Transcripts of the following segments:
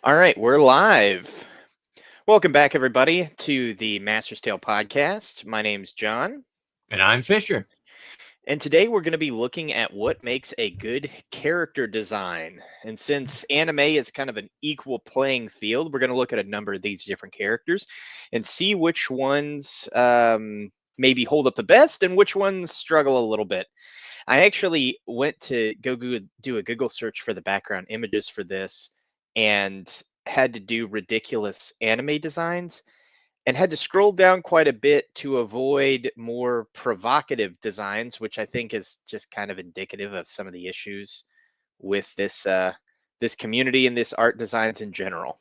All right, we're live. Welcome back, everybody, to the Master's Tale podcast. My name's John, And I'm Fisher. and today we're going to be looking at what makes a good character design. And since anime is kind of an equal playing field, we're going to look at a number of these different characters and see which ones maybe hold up the best and which ones struggle a little bit. I actually went to do a Google search for the background images for this and had to do ridiculous anime designs and had to scroll down quite a bit to avoid more provocative designs, which I think is just kind of indicative of some of the issues with this community and this art designs in general.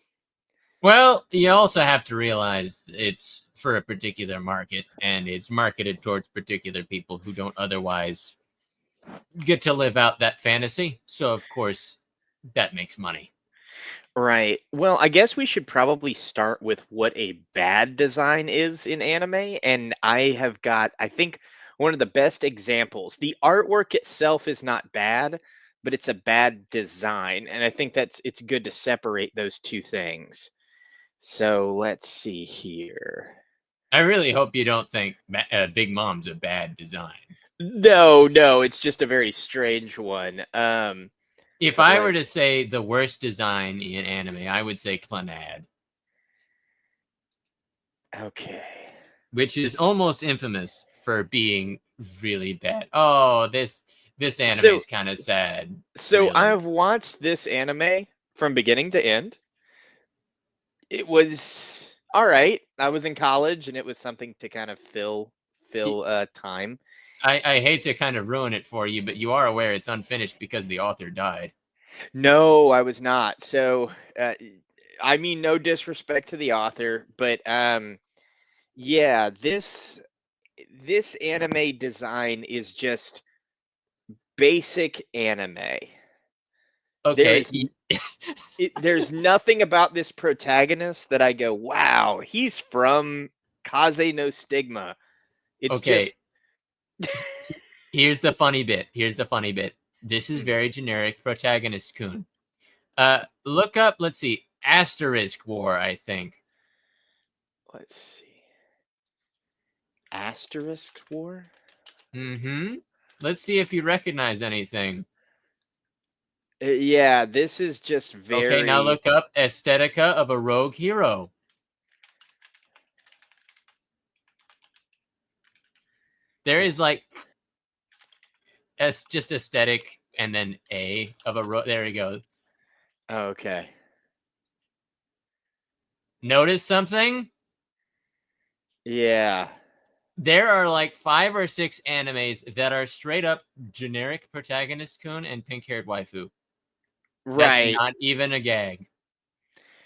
Well, you also have to realize it's for a particular market and it's marketed towards particular people who don't otherwise get to live out that fantasy. So, of course, that makes money. Right. Well, I guess we should probably start with what a bad design is in anime. And I have got, I think, one of the best examples. The artwork itself is not bad, but it's a bad design. And I think it's good to separate those two things. So let's see here. I really hope you don't think Big Mom's a bad design. No, it's just a very strange one. If I were to say the worst design in anime, I would say Clannad. Okay. Which is almost infamous for being really bad. Oh, this anime is kind of sad. So Really. I've watched this anime from beginning to end. It was all right. I was in college and it was something to kind of fill time. I hate to kind of ruin it for you, but you are aware it's unfinished because the author died. No, I was not. So I mean no disrespect to the author, but yeah, this anime design is just basic anime. Okay. There's nothing about this protagonist that I go, wow, he's from Kaze no Stigma. It's Okay. just Here's the funny bit. This is very generic protagonist Kun. Look up, let's see, Asterisk War, I think. Let's see. Asterisk War? Mm-hmm. Let's see if you recognize anything. Yeah, this is just Okay, now very look up Aesthetica of a Rogue Hero. There is like just aesthetic and then A of a rogue. There we go. okay. Notice something? Yeah. There are like 5 or 6 animes that are straight up generic protagonist Kun and pink-haired waifu. That's Right. not even a gag.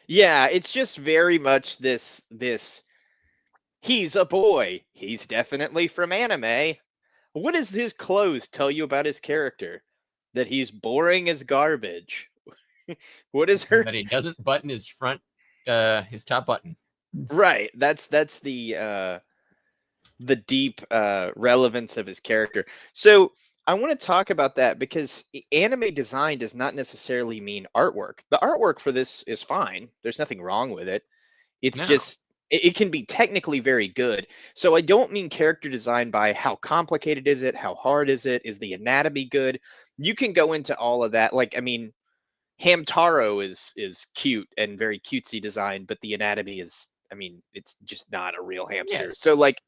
Yeah, it's just very much this he's a boy. He's definitely from anime. What does his clothes tell you about his character? That he's boring as garbage. What is her That he doesn't button his top button. right? That's the deep relevance of his character. So I want to talk about that because anime design does not necessarily mean artwork. The artwork for this is fine. There's nothing wrong with it. It's No. just it can be technically very good. So I don't mean character design by how complicated is it, how hard is the anatomy good. You can go into all of that. Like I mean, Hamtaro is cute and very cutesy design, but the anatomy is, I mean, it's just not a real hamster. Yes. So like,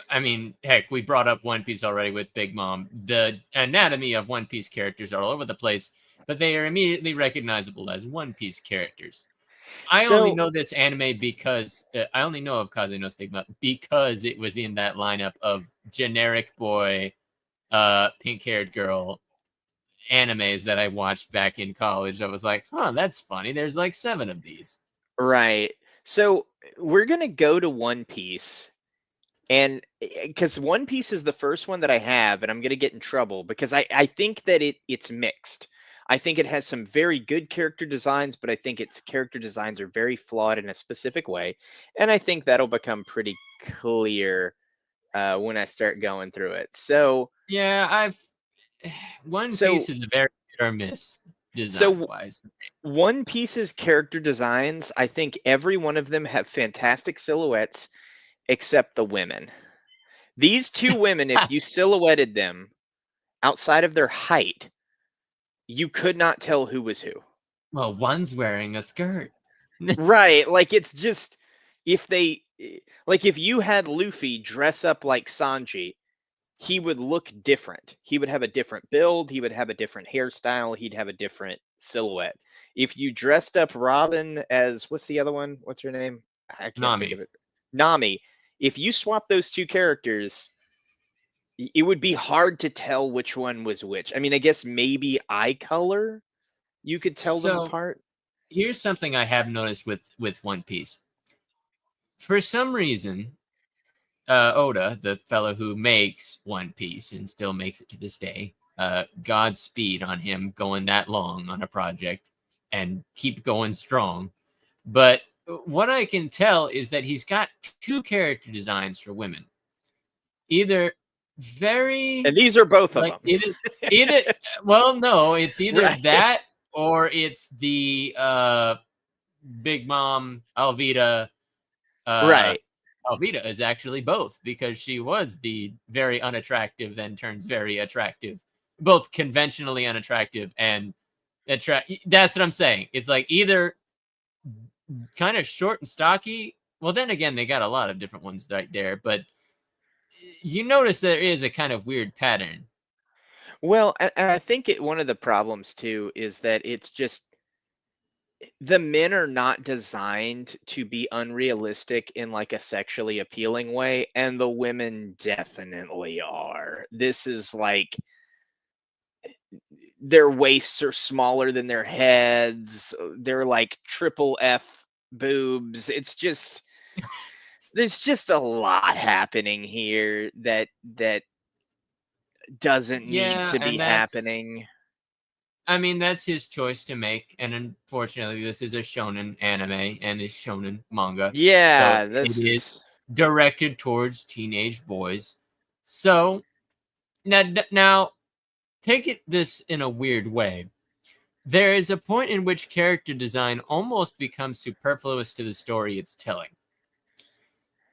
I mean, heck, we brought up One Piece already with Big Mom. The anatomy of One Piece characters are all over the place, but they are immediately recognizable as One Piece characters. I only so know this anime because I only know of Kaze no Stigma because it was in that lineup of generic boy, pink-haired girl animes that I watched back in college. I was like, huh, that's funny. There's like 7 of these. right. So we're gonna go to One Piece, and because One Piece is the first one that I have, and I'm gonna get in trouble because I think that it's mixed. I think it has some very good character designs, but I think its character designs are very flawed in a specific way, and I think that'll become pretty clear when I start going through it. So Yeah, One so Piece is a very hit or miss so design wise. One Piece's character designs, I think every one of them have fantastic silhouettes except the women. These two women, if you silhouetted them outside of their height, you could not tell who was who. Well, one's wearing a skirt. Right, like it's just if they like if you had Luffy dress up like Sanji, he would look different. He would have a different build, he would have a different hairstyle, he'd have a different silhouette. If you dressed up Robin as what's the other one? What's her name? I can't think of Nami. it. Nami. If you swap those two characters, it would be hard to tell which one was which. I mean, I guess maybe eye color, you could tell them So apart. here's something I have noticed with One Piece. For some reason, Oda, the fellow who makes One Piece and still makes it to this day, Godspeed on him going that long on a project and keep going strong. But what I can tell is that he's got two character designs for women. Either very And these are both of like them. either well, no, it's either Right. that or it's the Big Mom Alvida. Right. Alvida is actually both because she was the very unattractive, then turns very attractive, both conventionally unattractive and attract. That's what I'm saying. It's like either kind of short and stocky. Well, then again, they got a lot of different ones right there, but you notice there is a kind of weird pattern. Well, and I think one of the problems too is that it's just the men are not designed to be unrealistic in like a sexually appealing way, and the women definitely are. This is like their waists are smaller than their heads. They're like triple F boobs. It's just there's just a lot happening here that doesn't need Yeah, to be and that's happening. I mean, that's his choice to make, and unfortunately, this is a shonen anime and is shonen manga, so Yeah, it this is is directed towards teenage boys. So now take it this in a weird way. There is a point in which character design almost becomes superfluous to the story it's telling.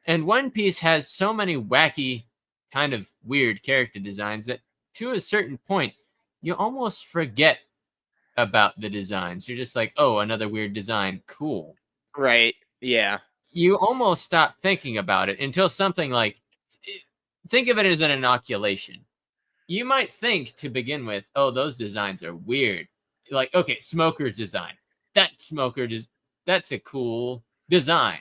And One Piece has so many wacky, kind of weird character designs that to a certain point, you almost forget about the designs. You're just like, oh, another weird design. Cool. right. Yeah. You almost stop thinking about it until something like think of it as an inoculation. You might think to begin with, oh, those designs are weird. Like, okay, Smoker's design. That Smoker that's a cool design.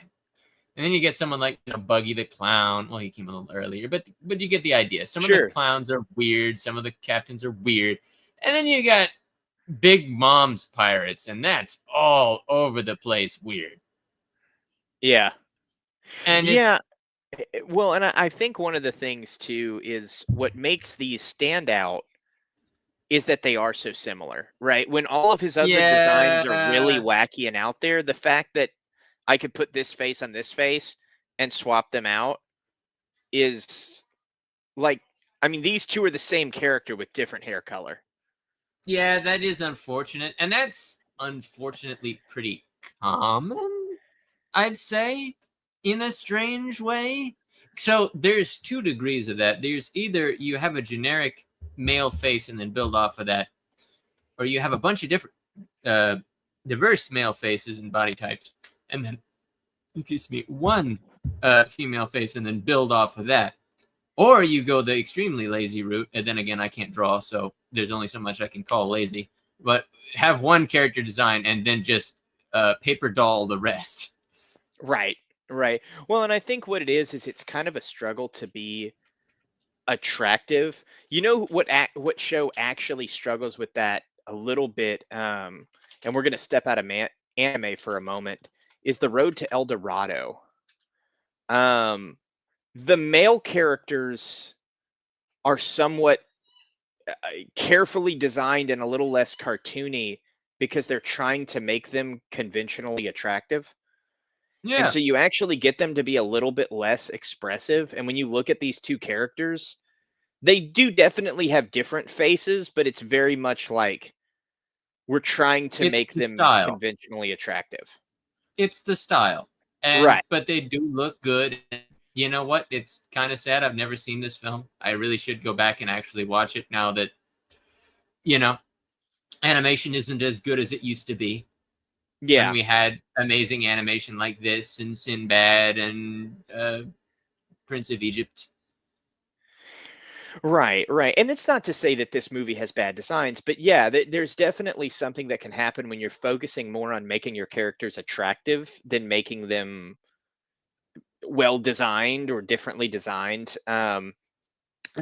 And then you get someone like Buggy the Clown. Well, he came a little earlier, but you get the idea. Some of the Sure. clowns are weird. Some of the captains are weird. And then you got Big Mom's pirates, and that's all over the place weird. Yeah. And Yeah. it's Well, and I think one of the things too is what makes these stand out is that they are so similar, right? When all of his other designs are really yeah, wacky and out there, the fact that I could put this face on this face and swap them out is like, I mean, these two are the same character with different hair color. yeah, that is unfortunate, and that's unfortunately pretty common, I'd say, in a strange way. So there's two degrees of that. There's either you have a generic male face and then build off of that, or you have a bunch of different uh, diverse male faces and body types, and then excuse me, one female face and then build off of that. Or you go the extremely lazy route, and then again, I can't draw, so there's only so much I can call lazy. But have one character design and then just paper doll the rest. Right. Right. Well, and I think what it is it's kind of a struggle to be attractive. You know what show actually struggles with that a little bit, and we're gonna step out of anime for a moment, is The Road to El Dorado. Um, the male characters are somewhat carefully designed and a little less cartoony because they're trying to make them conventionally attractive. And Yeah. so you actually get them to be a little bit less expressive. And when you look at these two characters, they do definitely have different faces, but it's very much like We're trying to It's make the them style. conventionally attractive. It's the style. Right. But they do look good. You know what? It's kind of sad. I've never seen this film. I really should go back and actually watch it now that, you know, animation isn't as good as it used to be. When Yeah. we had amazing animation like this and Sinbad and Prince of Egypt. Right, right. And it's not to say that this movie has bad designs, but yeah, there's definitely something that can happen when you're focusing more on making your characters attractive than making them well designed or differently designed. And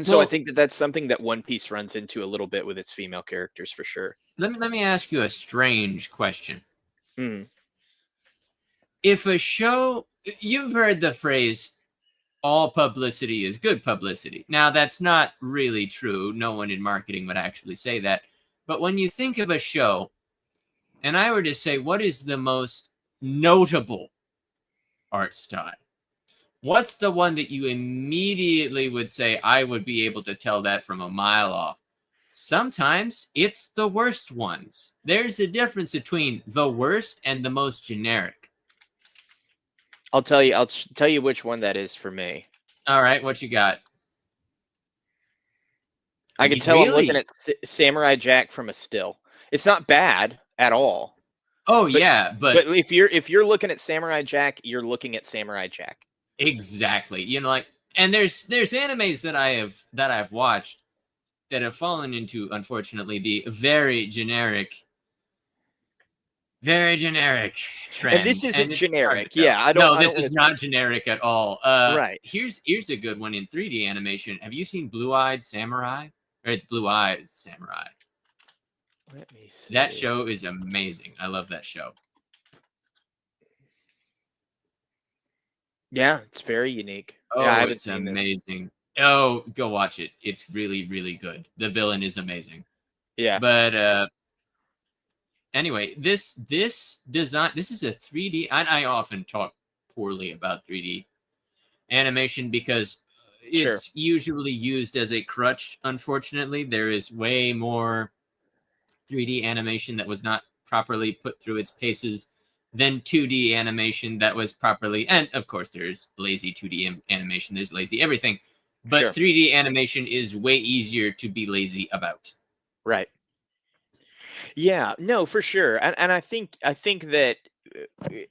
so I Well, think that that's something that One Piece runs into a little bit with its female characters for sure. let me ask you a strange question. Mm. If a show, you've heard the phrase, all publicity is good publicity. Now, that's not really true. No one in marketing would actually say that. But when you think of a show, and I were to say, what is the most notable art style? What's the one that you immediately would say, I would be able to tell that from a mile off? Sometimes it's the worst ones. There's a difference between the worst and the most generic. I'll tell you. Tell you which one that is for me. All right, what you got? I can tell I'm looking at Samurai Jack from a still. It's not bad at all. Oh yeah, but if you're looking at Samurai Jack, you're looking at Samurai Jack. Exactly. You know, like, and there's animes that I've watched that have fallen into, unfortunately, the very generic trend. And this isn't it's generic. Yeah, I don't. No, I this don't is not generic at all. Right. Here's a good one in 3D animation. Have you seen Blue-Eyed Samurai? Or it's Blue Eyes Samurai. Let me see. That show is amazing. I love that show. Yeah, it's very unique. Oh, yeah, I haven't it's seen amazing. This. Oh, go watch it. It's really, really good. The villain is amazing. Yeah. But anyway, this design, this is a 3D. I often talk poorly about 3D animation because it's usually used as a crutch. Unfortunately, there is way more 3D animation that was not properly put through its paces than 2D animation that was properly. And of course, there's lazy 2D animation. There's lazy everything. But 3D animation is way easier to be lazy about. Right. Yeah, no, for sure. And I think that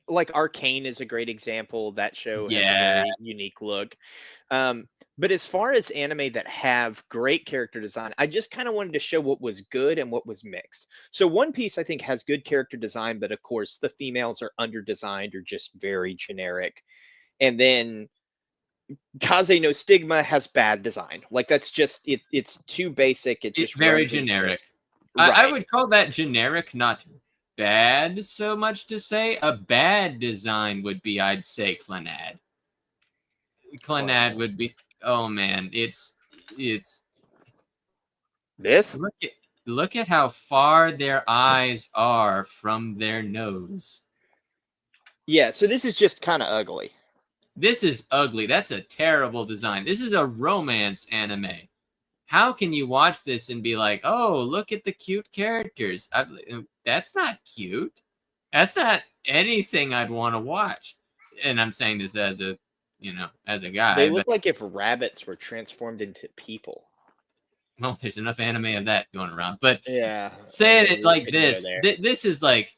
like Arcane is a great example. That show has a very unique look. But as far as anime that have great character design, I just kind of wanted to show what was good and what was mixed. So One Piece, I think, has good character design, but of course the females are under-designed or just very generic. And then Kaze no Stigma has bad design. Like that's just it's too basic. It's very generic. Right. I would call that generic, not bad so much to say. A bad design would be, I'd say, Clannad. Clannad would be, oh man, it's this. Look at how far their eyes are from their nose. Yeah, so this is just kind of ugly. This is ugly. That's a terrible design. This is a romance anime. How can you watch this and be like, oh, look at the cute characters? That's not cute. That's not anything I'd want to watch. And I'm saying this as a, as a guy. They look like if rabbits were transformed into people. Well, there's enough anime of that going around. But yeah, saying it like this, this is like,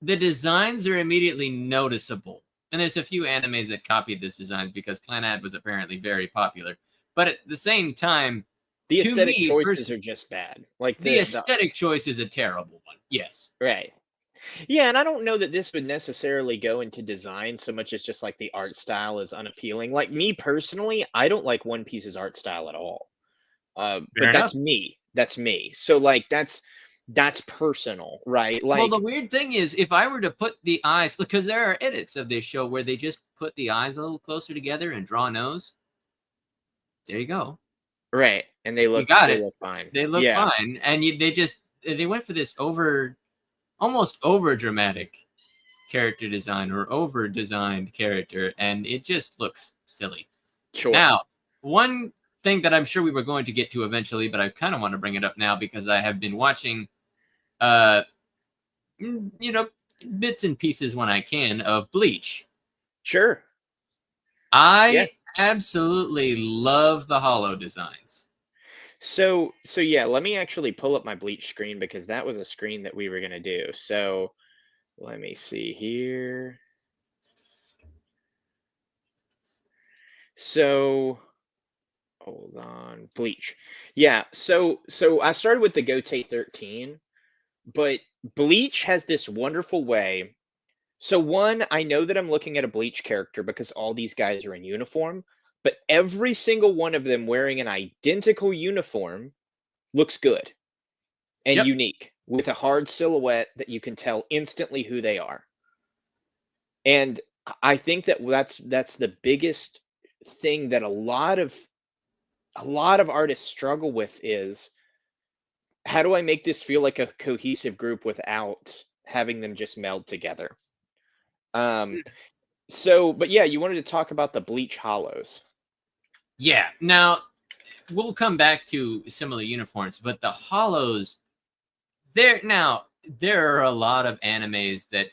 the designs are immediately noticeable. And there's a few animes that copied this design because Clannad was apparently very popular. But at the same time, the aesthetic choices are just bad. Like the aesthetic choice is a terrible one. Yes. Right. Yeah, and I don't know that this would necessarily go into design so much as just like the art style is unappealing. Like me personally, I don't like One Piece's art style at all. But that's me. That's me. So like that's personal, right? Like, well, the weird thing is, if I were to put the eyes, because there are edits of this show where they just put the eyes a little closer together and draw a nose. There you go. Right, and they look fine. They look fine, and they went for this almost over dramatic character design or over designed character, and it just looks silly. Sure. Now, one thing that I'm sure we were going to get to eventually, but I kind of want to bring it up now because I have been watching, bits and pieces when I can of Bleach. Sure. I absolutely love the hollow designs. So yeah, let me actually pull up my Bleach screen because that was a screen that we were gonna do. So let me see here. So hold on, Bleach. Yeah, so I started with the Gote 13, but Bleach has this wonderful way. So one, I know that I'm looking at a Bleach character because all these guys are in uniform, but every single one of them wearing an identical uniform looks good and Yep. unique with a hard silhouette that you can tell instantly who they are. And I think that that's the biggest thing that a lot of artists struggle with is how do I make this feel like a cohesive group without having them just meld together? But yeah, you wanted to talk about the Bleach Hollows. Yeah. Now, we'll come back to similar uniforms, but the hollows, there are a lot of animes that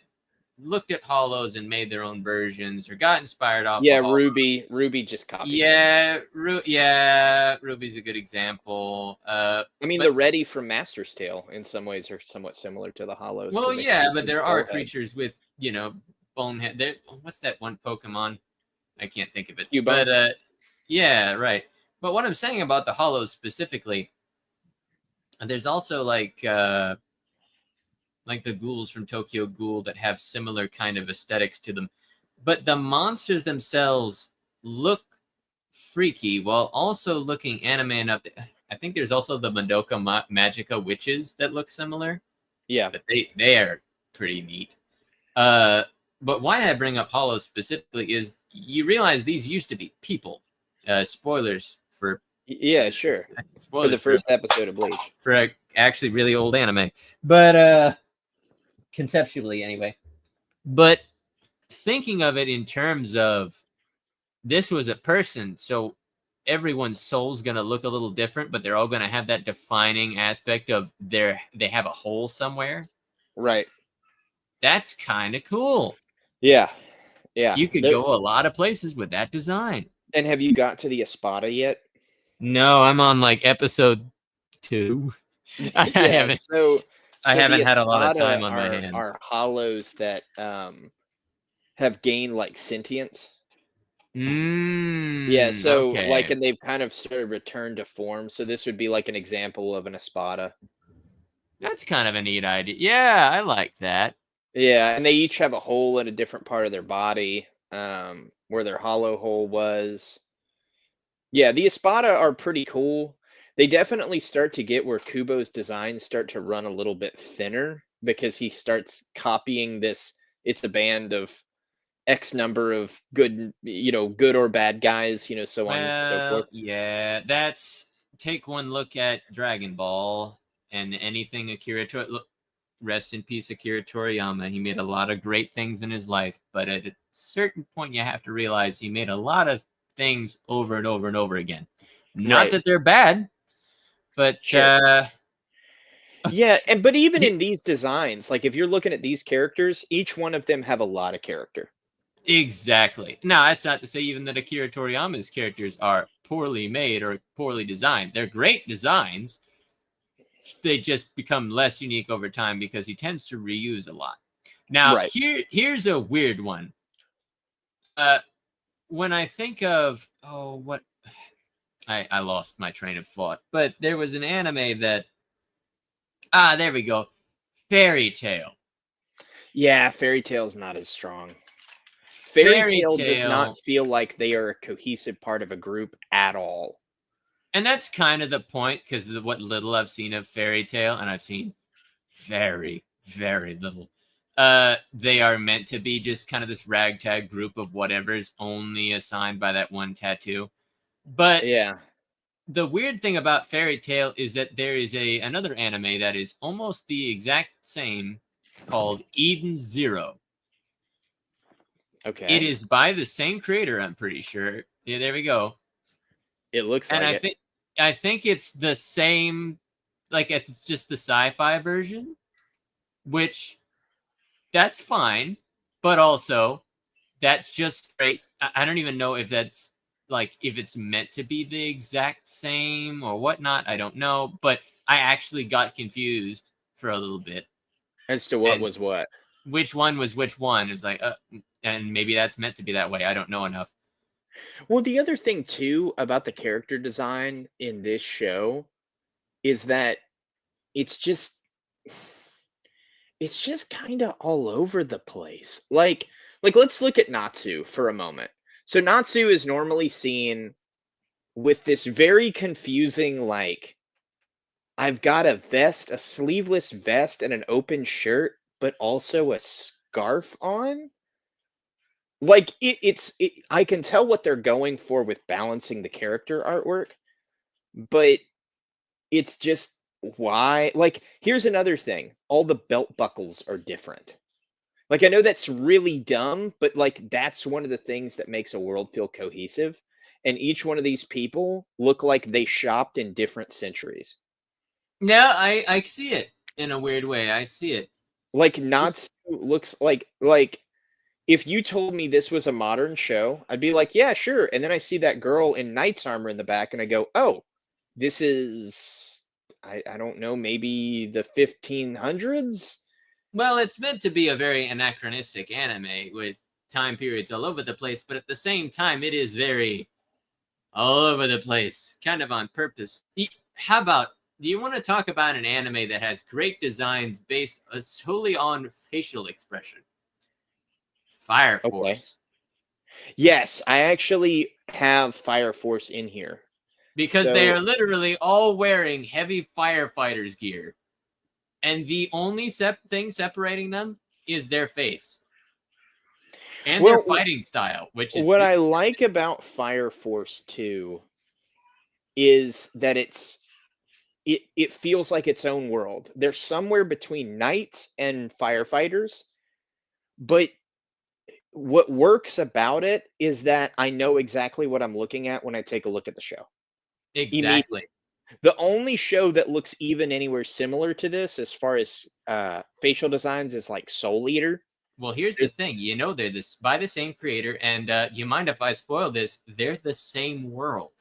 looked at hollows and made their own versions or got inspired off Yeah, of hollows. Ruby just copied them. Ruby's a good example. I mean, the Reddy from Master's Tale in some ways are somewhat similar to the Hollows. Well, yeah, but there are Bullhead. creatures with, bonehead. There, what's that one Pokemon? I can't think of it. Cubone? But yeah, right. But what I'm saying about the hollows specifically, there's also like the ghouls from Tokyo Ghoul that have similar kind of aesthetics to them. But the monsters themselves look freaky while also looking anime enough. I think there's also the Madoka Magica witches that look similar. Yeah. But they are pretty neat. But why I bring up hollows specifically is you realize these used to be people. Spoilers for... Yeah, sure. Spoilers for the first episode of Bleach. For a actually really old anime. But conceptually anyway. But thinking of it in terms of this was a person, so everyone's soul's gonna look a little different, but they're all gonna have that defining aspect of they have a hole somewhere. Right. That's kind of cool. Yeah. Yeah. You could go a lot of places with that design. And have you got to the Espada yet? No, I'm on like episode 2. I haven't. I haven't had a lot of time on my hands. Are hollows that have gained like sentience. Yeah, so okay. and they've kind of started return to form. So this would be like an example of an Espada. That's kind of a neat idea. Yeah, I like that. Yeah, and they each have a hole in a different part of their body, where their hollow hole was. Yeah, the Espada are pretty cool. They definitely start to get where Kubo's designs start to run a little bit thinner because he starts copying this. It's a band of X number of good, good or bad guys, so on and so forth. Yeah, take one look at Dragon Ball and anything Akira look. Rest in peace, Akira Toriyama. He made a lot of great things in his life, but at a certain point, you have to realize he made a lot of things over and over and over again. Not that they're bad, but sure. Yeah, but even in these designs, like if you're looking at these characters, each one of them have a lot of character. Exactly. Now, that's not to say even that Akira Toriyama's characters are poorly made or poorly designed. They're great designs. They just become less unique over time because he tends to reuse a lot. Now, here's a weird one. When I think of I lost my train of thought, but there was an anime that there we go, Fairy Tail. Yeah, Fairy Tail's not as strong. Fairy Tail does not feel like they are a cohesive part of a group at all. And that's kind of the point, because of what little I've seen of Fairy Tail, and I've seen very, very little. They are meant to be just kind of this ragtag group of whatever's only assigned by that one tattoo. But yeah, the weird thing about Fairy Tail is that there is another anime that is almost the exact same called Eden Zero. Okay. It is by the same creator, I'm pretty sure. Yeah, there we go. It looks And like I it. think it's the same, like it's just the sci-fi version, which that's fine, but also that's just straight. I don't even know if that's like if it's meant to be the exact same or whatnot. I don't know, but I actually got confused for a little bit, As to what and was what. which one was which one. It's like, and maybe that's meant to be that way. I don't know enough. Well, the other thing too about the character design in this show is that it's just it's just kind of all over the place. Like let's look at Natsu for a moment. So Natsu is normally seen with this very confusing like I've got a vest, a sleeveless vest and an open shirt, but also a scarf on. Like I can tell what they're going for with balancing the character artwork, but it's just why like here's another thing. All the belt buckles are different. Like I know that's really dumb, but like that's one of the things that makes a world feel cohesive. And each one of these people look like they shopped in different centuries. Yeah, I see it in a weird way. I see it. Like Natsu looks like if you told me this was a modern show, I'd be like, yeah, sure. And then I see that girl in knight's armor in the back and I go, oh, this is I don't know, maybe the 1500s? Well, it's meant to be a very anachronistic anime with time periods all over the place, but at the same time, it is very all over the place, kind of on purpose. How about, do you want to talk about an anime that has great designs based solely on facial expression? Fire Okay. Force. Yes, I actually have Fire Force in here. Because they So, are literally all wearing heavy firefighters gear. And the only thing separating them is their face and their well, fighting style, which is what I like about Fire Force 2 is that it feels like its own world. They're somewhere between knights and firefighters, but what works about it is that I know exactly what I'm looking at when I take a look at the show. Immediately. exactly. The only show that looks even anywhere similar to this as far as facial designs is like Soul Eater. Well, here's the There's- thing. You know they're this by the same creator, and you mind if I spoil this? They're the same world.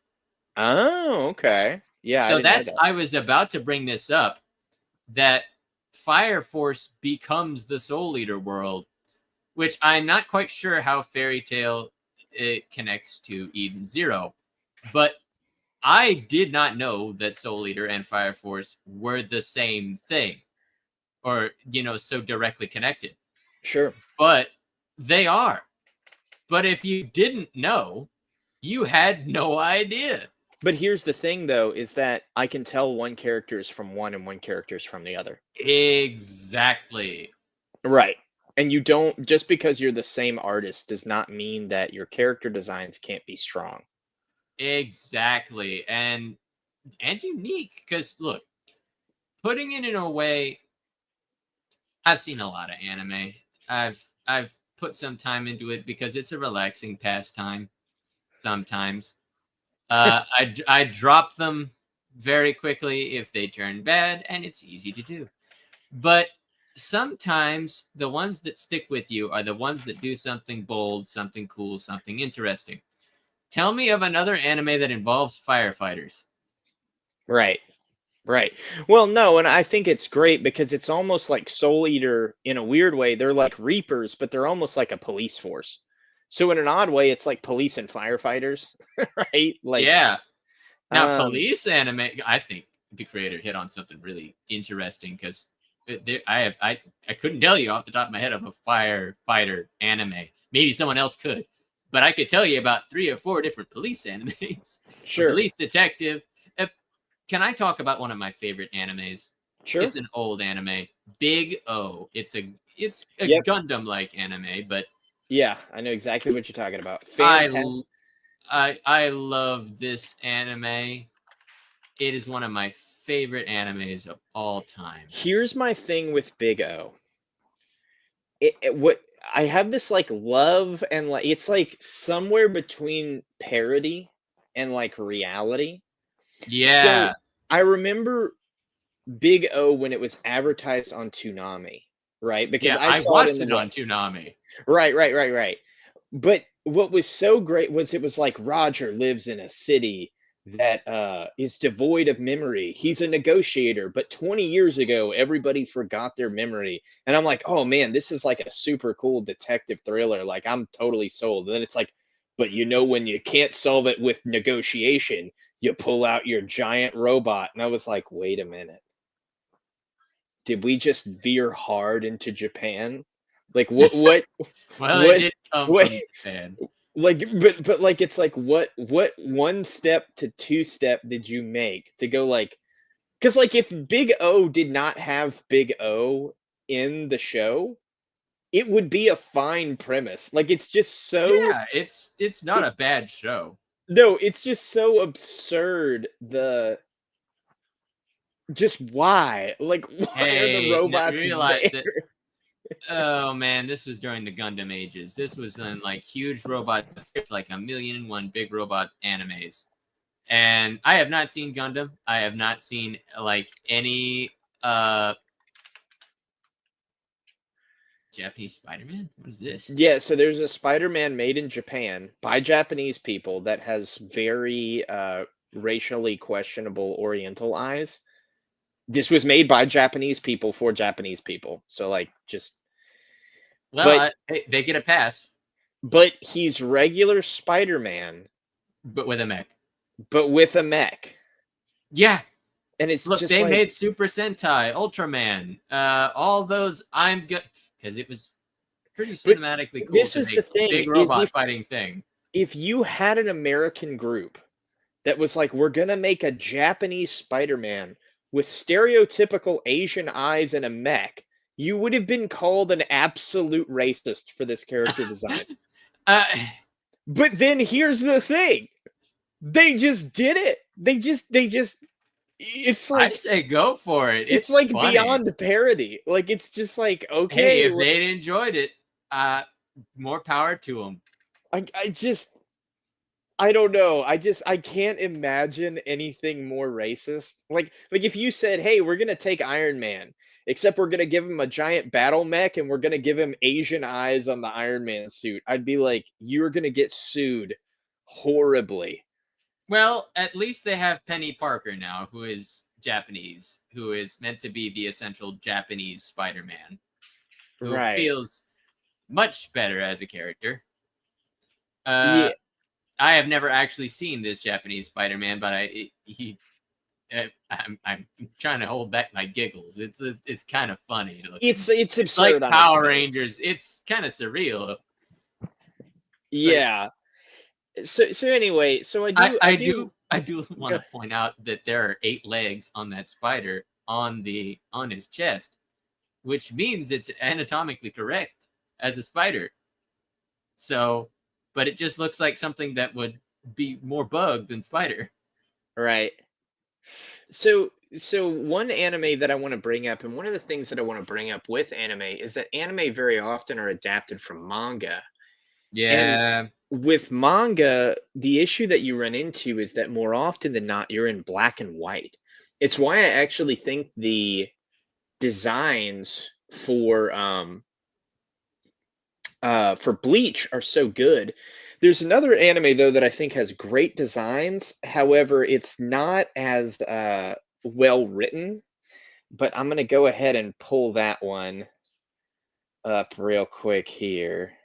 Oh, okay. Yeah, I So didn't know that's that. I was about to bring this up that Fire Force becomes the Soul Eater world, which I'm not quite sure how Fairy Tail it connects to Eden Zero, but I did not know that Soul Eater and Fire Force were the same thing, or so directly connected. Sure. But they are. But if you didn't know, you had no idea. But here's the thing though, is that I can tell one character is from one and one character is from the other. Exactly. Right. And you don't just because you're the same artist does not mean that your character designs can't be strong. Exactly. And unique because look, putting it in a way, I've seen a lot of anime. I've put some time into it because it's a relaxing pastime sometimes. I drop them very quickly if they turn bad, and it's easy to do. But sometimes the ones that stick with you are the ones that do something bold, something cool, something interesting. Tell me of another anime that involves firefighters. Right. Right. Well, no, and I think it's great because it's almost like Soul Eater in a weird way. They're like Reapers, but they're almost like a police force. So in an odd way, it's like police and firefighters, right? Like, Yeah. Now, um, police anime, I think the creator hit on something really interesting because I couldn't tell you off the top of my head of a firefighter anime. Maybe someone else could, but I could tell you about 3 or 4 different police animes. A sure, police detective. Can I talk about one of my favorite animes? sure. It's an old anime, Big O. It's a Yep. Gundam like anime, but Yeah, I know exactly what you're talking about. I Fantastic. I love this anime. It is one of my favorite animes of all time. Here's my thing with Big O. What I have this like love and like it's like somewhere between parody and like reality. Yeah. So I remember Big O when it was advertised on Toonami, right? Because Yeah, I I saw it in watched the it on West. Toonami. Right. But what was so great was it was like Roger lives in a city that is devoid of memory. He's a negotiator, but 20 years ago, everybody forgot their memory. And I'm like, oh man, this is like a super cool detective thriller. Like, I'm totally sold. And then it's like, but you know, when you can't solve it with negotiation, you pull out your giant robot. And I was like, wait a minute. Did we just veer hard into Japan? Like Well, it what did come what from Japan. like but like it's like what one step to two step did you make to go like, because like if Big O did not have Big O in the show, it would be a fine premise. Like it's just so Yeah, it's not it, a bad show. no, it's just so absurd. The just why? Like why are the Hey, robots realize that. there? Oh man, this was during the Gundam ages. This was in like huge robot. It's like 1,000,001 big robot animes. And I have not seen Gundam. I have not seen like any Japanese Spider-Man. What is this? Yeah, so there's a Spider-Man made in Japan by Japanese people that has very racially questionable Oriental eyes. This was made by Japanese people for Japanese people. So like just but Well, they get a pass, but he's regular Spider-Man, but with a mech. but with a mech. Yeah, And it's look, just they like made Super Sentai, Ultraman, all those. I'm good because it was pretty but cinematically cool this to is the make thing big is robot fighting thing. if you had an American group that was like, we're gonna make a Japanese Spider-Man with stereotypical Asian eyes and a mech, you would have been called an absolute racist for this character design. uh, But then here's the thing. They just did it. They just I say go for it. it's It's like funny. beyond parody. Like it's just like, Hey, okay, if they enjoyed it, more power to them. I just I don't know. I can't imagine anything more racist. Like if you said, "Hey, we're gonna take Iron Man, except we're gonna give him a giant battle mech and we're gonna give him Asian eyes on the Iron Man suit," I'd be like, "You're gonna get sued horribly." Well, at least they have Penny Parker now, who is Japanese, who is meant to be the essential Japanese Spider-Man, who Right. feels much better as a character. Uh, Yeah. I have never actually seen this Japanese Spider-Man, but I'm trying to hold back my giggles. It's kind of funny looking. It's It's like absurd on its Power face. Rangers. It's kind of surreal. It's like Yeah. So anyway, so I do want go- to point out that there are 8 legs on that spider on his chest, which means it's anatomically correct as a spider. So, but it just looks like something that would be more bug than spider. right. So one anime that I want to bring up, and one of the things that I want to bring up with anime is that anime very often are adapted from manga. And Yeah. with manga, the issue that you run into is that more often than not, you're in black and white. It's why I actually think the designs for Bleach are so good. There's another anime though that I think has great designs. However, it's not as well written. But I'm gonna go ahead and pull that one up real quick here.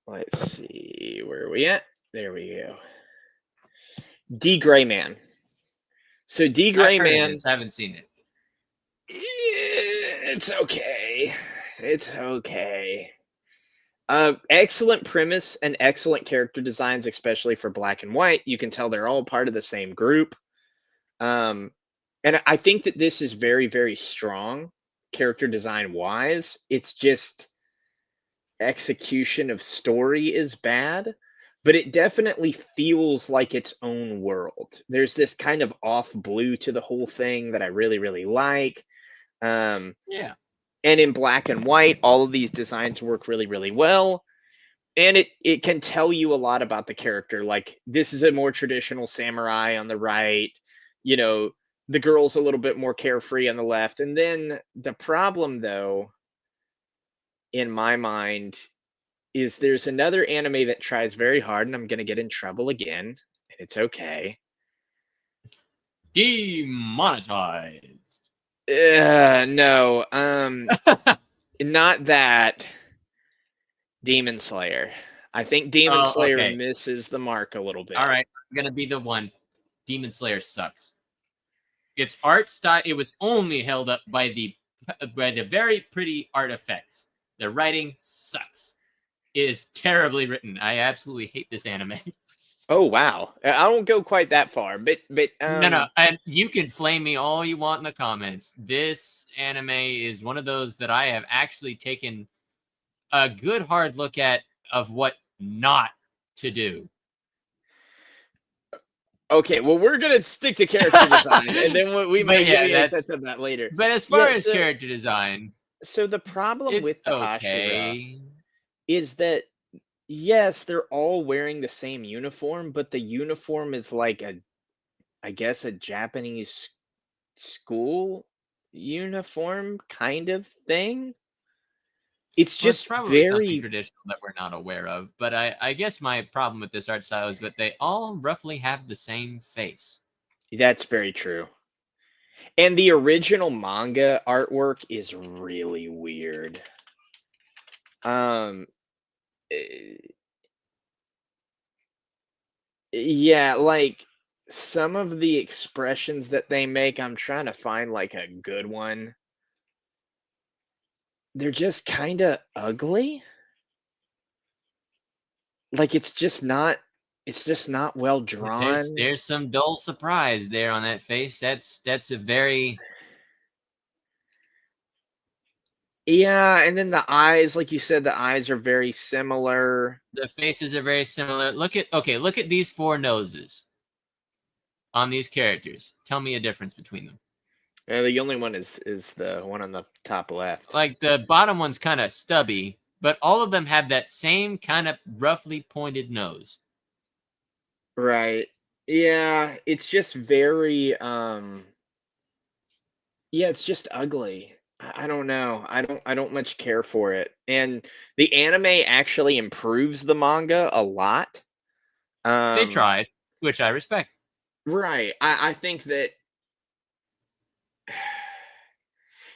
Let's see, where are we at? There we go. D Gray Man. So D I've Gray heard of Man, this. Haven't seen it. it's okay. It's okay. Excellent premise and excellent character designs, especially for black and white. You can tell they're all part of the same group. Um, and I think that this is very, very strong character design wise. It's just execution of story is bad, but it definitely feels like its own world. There's this kind of off blue to the whole thing that I really, really like. Um, Yeah. and in black and white, all of these designs work really, really well. and it can tell you a lot about the character. Like, this is a more traditional samurai on the right, you know, the girl's a little bit more carefree on the left. And then the problem, though, in my mind, is there's another anime that tries very hard, and I'm gonna get in trouble again, and it's okay. Demonetized. No, not that. Demon Slayer. I think Demon Oh, Slayer okay. misses the mark a little All bit. right. I'm gonna be the one. Demon Slayer sucks. Its art style. It was only held up by the very pretty art effects. The writing sucks. It is terribly written. I absolutely hate this anime. Oh wow, I don't go quite that far, but No, and you can flame me all you want in the comments. This anime is one of those that I have actually taken a good hard look at of what not to do. okay. Well, we're gonna stick to character design, and then we But yeah, may that's. touch on that later. But as far Yeah. as character design, So the problem it's with the Ashura okay. is that yes, they're all wearing the same uniform, but the uniform is like I guess, a Japanese school uniform kind of thing. It's Well, it's just probably something very. traditional that we're not aware of. But I guess my problem with this art style is that they all roughly have the same face. That's very true. And the original manga artwork is really weird. Um, eh, yeah, like some of the expressions that they make, I'm trying to find like a good one. They're just kind of ugly. Like it's just not well drawn. There's some dull surprise there on that face. That's a very. Yeah, and then the eyes, like you said, the eyes are very similar. The faces are very similar. Look at these four noses on these characters. Tell me a difference between them. The only one is the one on the top left. Like the bottom one's kind of stubby, but all of them have that same kind of roughly pointed nose. Right. Yeah, it's just very yeah, it's just ugly. I don't know. I don't much care for it. And the anime actually improves the manga a lot. They Um tried, which I respect. right. I think that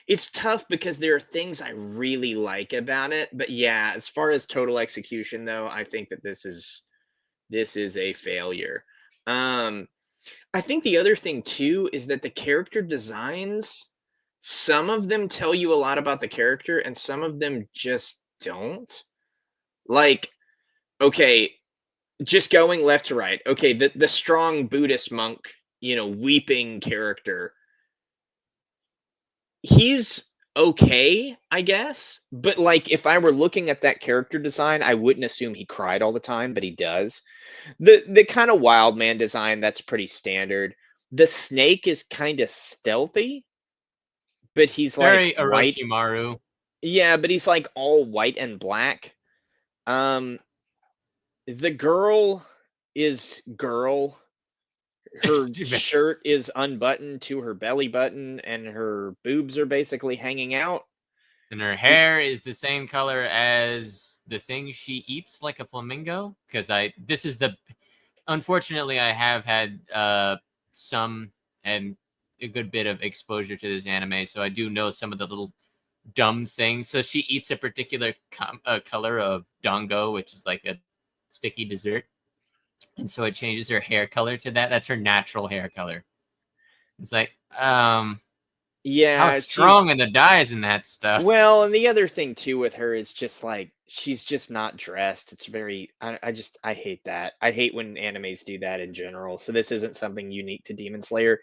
it's tough because there are things I really like about it, but yeah, as far as total execution though, I think that this is a failure. Um I think the other thing too is that the character designs, some of them tell you a lot about the character and some of them just don't. Like, okay, just going left to right. Okay, the strong Buddhist monk, weeping character. He's okay, I guess. But like if I were looking at that character design, I wouldn't assume he cried all the time, but he does. The kind of wild man design, that's pretty standard. The snake is kind of stealthy, but he's like Very white. Orochimaru. Yeah, but he's like all white and black. Um the girl is girl. Her shirt is unbuttoned to her belly button and her boobs are basically hanging out. And her hair is the same color as the thing she eats, like a flamingo. Because unfortunately, I have had some and a good bit of exposure to this anime, so I do know some of the little dumb things. So she eats a particular color of dango, which is like a sticky dessert, and so it changes her hair color to that. That's her natural hair color. It's like, how Yeah, strong are the dyes in that stuff? well, and the other thing too with her is just like she's just not dressed. It's very I hate that. I hate when animes do that in general. So this isn't something unique to Demon Slayer.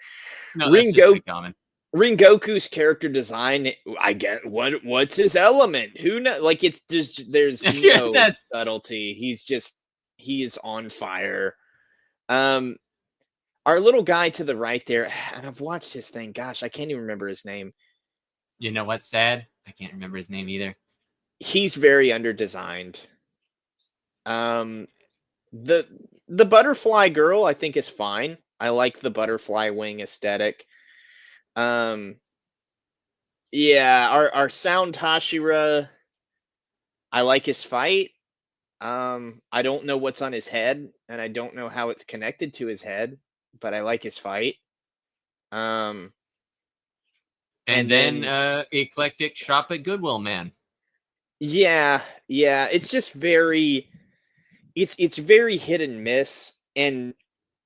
No, that's just Ringo pretty common. Ringoku's character design, I get what's his element? Who knows? Like it's just there's Yeah, no that's subtlety. He is on fire. Um our little guy to the right there, and I've watched his thing. Gosh, I can't even remember his name. you know what's sad? I can't remember his name either. He's very underdesigned. Um, the the butterfly girl I think is fine. I like the butterfly wing aesthetic. Um, yeah, our sound Hashira, I like his fight. I don't know what's on his head, and I don't know how it's connected to his head, but I like his fight. Um, And and then then eclectic shop at Goodwill man. yeah, yeah, it's just very it's very hit and miss. And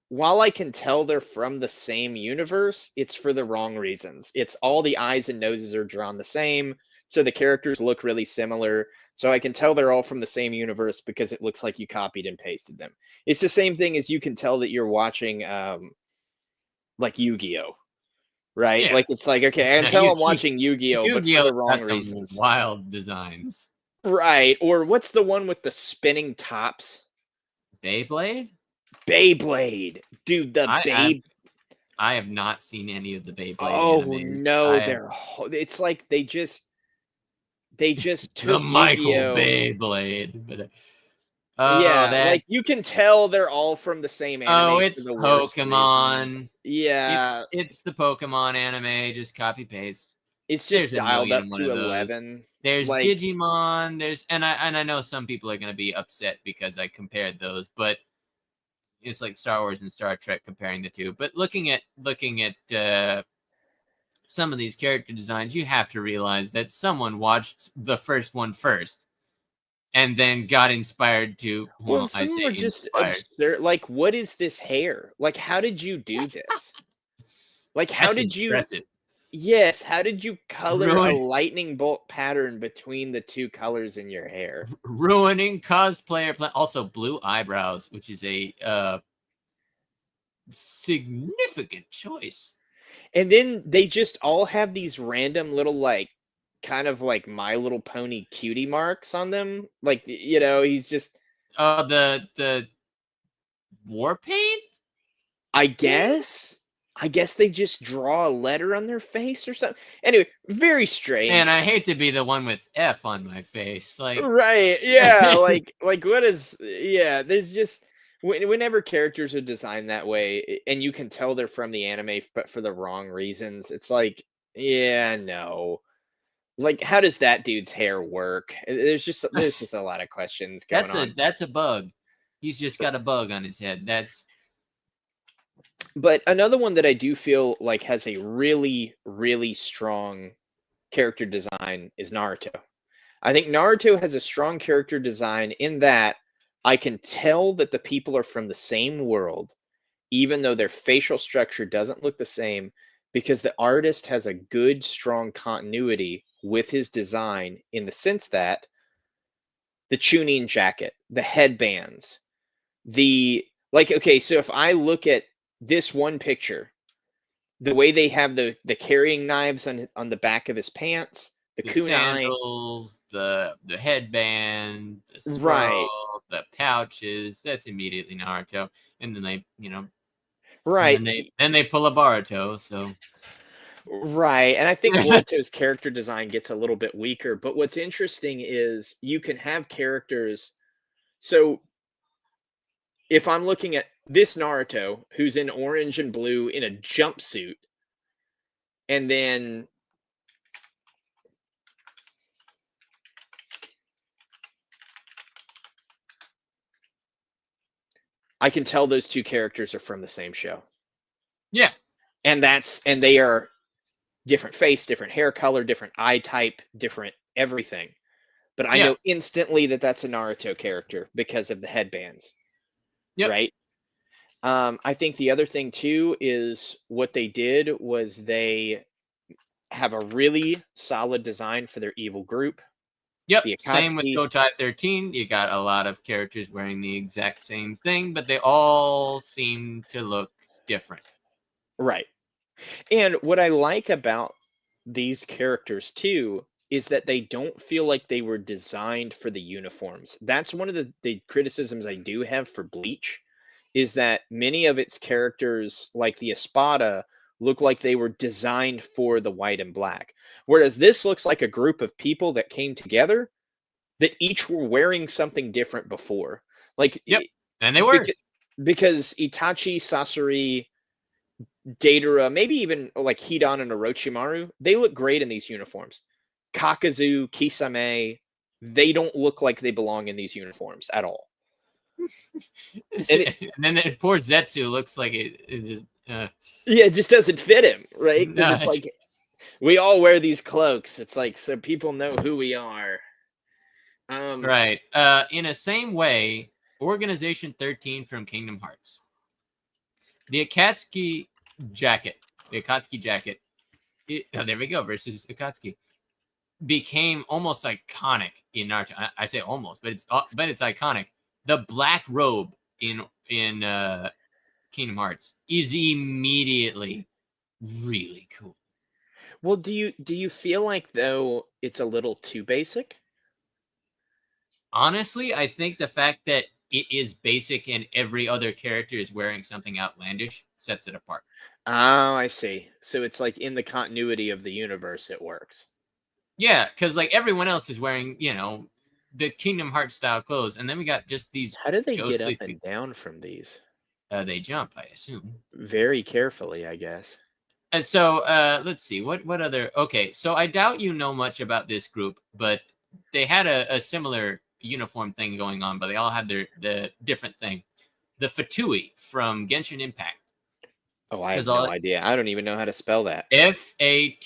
while I can tell they're from the same universe, it's for the wrong reasons. It's all the eyes and noses are drawn the same, so the characters look really similar. So I can tell they're all from the same universe because it looks like you copied and pasted them. It's the same thing as you can tell that you're watching like Yu-Gi-Oh, right? Yeah. Like it's like, okay, I can tell Yu- I'm watching Yu-Gi-Oh, but for Yu-Gi-Oh the wrong got some reasons. wild designs. Right. Or what's the one with the spinning tops? Beyblade? Beyblade. Dude, the I have Beyblade. I have not seen any of the Beyblade Oh animes. no, I have they're it's like they just the took Michael Yu-Gi-Oh. Beyblade. But oh, Yeah, like you that's can tell they're all from the same oh, anime for it's the worst reasons. Pokemon. Yeah, It's the Pokemon anime, just copy paste. it's just There's a dialed million up and one to of those. 11. There's Like, Digimon. There's and I know some people are gonna be upset because I compared those, but it's like Star Wars and Star Trek comparing the two. But looking at some of these character designs, you have to realize that someone watched the first one first and then got inspired to. well, and Well, I some of them say are just inspired. absurd. Like, what is this hair? Like, how did you do this? Like, how That's did you impressive. Yes, how did you color a Ruin, lightning bolt pattern between the two colors in your hair? ruining cosplayer. Also, blue eyebrows, which is a significant choice. And then they just all have these random little like kind of like My Little Pony cutie marks on them. Like he's just The war paint I thing. guess I guess they just draw a letter on their face or something. Anyway, very Man, strange. I hate to be the one with F on my face. Like, Right. Yeah, like what is yeah, there's just whenever characters are designed that way and you can tell they're from the anime but for the wrong reasons, it's like, yeah, no. Like, how does that dude's hair work? There's just a lot of questions going on. that's a bug. He's just got a bug on his head. That's But another one that I do feel like has a really, really strong character design is Naruto. I think Naruto has a strong character design in that I can tell that the people are from the same world, even though their facial structure doesn't look the same, because the artist has a good, strong continuity with his design in the sense that the Chunin jacket, the headbands, the like okay, so if I look at this one picture, the way they have the carrying knives on the back of his pants, the the kunai, sandals, the headband, the right, scroll, the pouches. That's immediately Naruto. And then and right, then they pull a Baruto. So right. And I think Boruto's character design gets a little bit weaker, but what's interesting is you can have characters. So if I'm looking at this Naruto who's in orange and blue in a jumpsuit, and then I can tell those two characters are from the same show. yeah, And they are different face, different hair color, different eye type, different everything. But I yeah, know instantly that that's a Naruto character because of the headbands, yep. right? I think the other thing too is what they did was they have a really solid design for their evil group, Yep, the same with Akatsuki. Gotai 13. You got a lot of characters wearing the exact same thing, but they all seem to look different. Right. And what I like about these characters too is that they don't feel like they were designed for the uniforms. That's one of the criticisms I do have for Bleach is that many of its characters, like the Espada, look like they were designed for the white and black. Whereas this looks like a group of people that came together that each were wearing something different before. Like, Yep. And they were. because Itachi, Sasori, Deidara, maybe even like Hidan and Orochimaru, they look great in these uniforms. Kakazu, Kisame, they don't look like they belong in these uniforms at all. And then poor Zetsu looks like it just. Yeah, it just doesn't fit him, right? Because No, it's like we all wear these cloaks. It's like so people know who we are. Right. In a same way, Organization 13 from Kingdom Hearts. The Akatsuki jacket. There we go, versus Akatsuki. Became almost iconic in Naruto. I say almost, but it's iconic. The black robe in Kingdom Hearts is immediately really cool. Well, do you feel like though it's a little too basic? Honestly, I think the fact that it is basic and every other character is wearing something outlandish sets it apart. Oh, I see. So it's like in the continuity of the universe, it works. Yeah, because like everyone else is wearing, the Kingdom Hearts style clothes, and then we got just these. How do they get ghostly up and down from these? They jump, I assume. Very carefully, I guess. And so let's see what other. Okay, so I doubt you know much about this group, but they had a similar uniform thing going on, but they all had the different thing. The Fatui from Genshin Impact. Oh, I have no idea. I don't even know how to spell that. Fatui.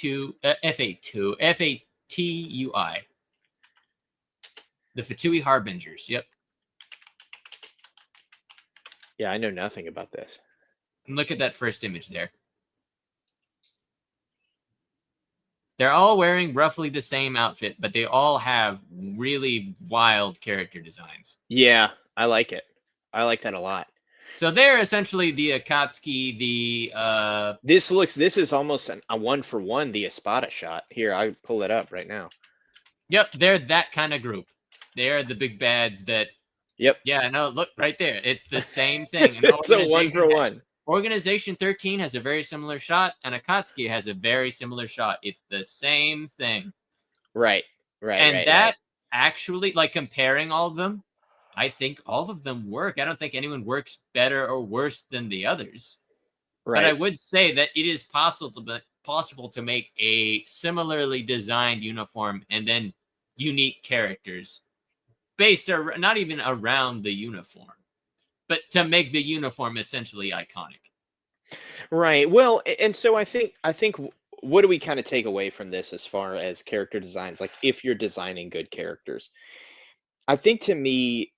The Fatui Harbingers. Yep. Yeah, I know nothing about this. And look at that first image there. They're all wearing roughly the same outfit, but they all have really wild character designs. Yeah, I like it. I like that a lot. So they're essentially the Akatsuki, This is almost a 1-for-1 the Espada shot. Here, I pull it up right now. Yep, they're that kind of group. They're the big bads that. Yep. Yeah, no, look right there. It's the same thing. It's a 1-for-1. Organization 13 has a very similar shot, and Akatsuki has a very similar shot. It's the same thing. Right. And actually, like comparing all of them, I think all of them work. I don't think anyone works better or worse than the others. Right. But I would say that it is possible to make a similarly designed uniform and then unique characters based not even around the uniform, but to make the uniform essentially iconic. Right. Well, and so I think what do we kind of take away from this as far as character designs? Like if you're designing good characters, I think to me,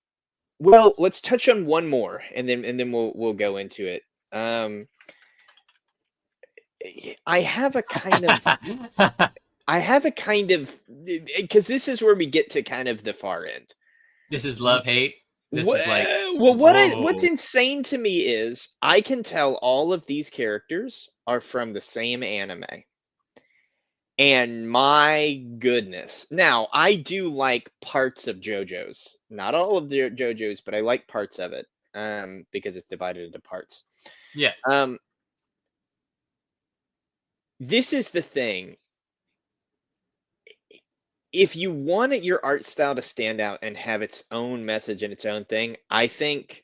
well, let's touch on one more, and then we'll go into it. I have a kind of because this is where we get to kind of the far end. This is love hate. This is like what's insane to me is I can tell all of these characters are from the same anime. And my goodness. Now, I do like parts of JoJo's. Not all of the JoJo's, but I like parts of it because it's divided into parts. Yeah. This is the thing. If you want your art style to stand out and have its own message and its own thing, I think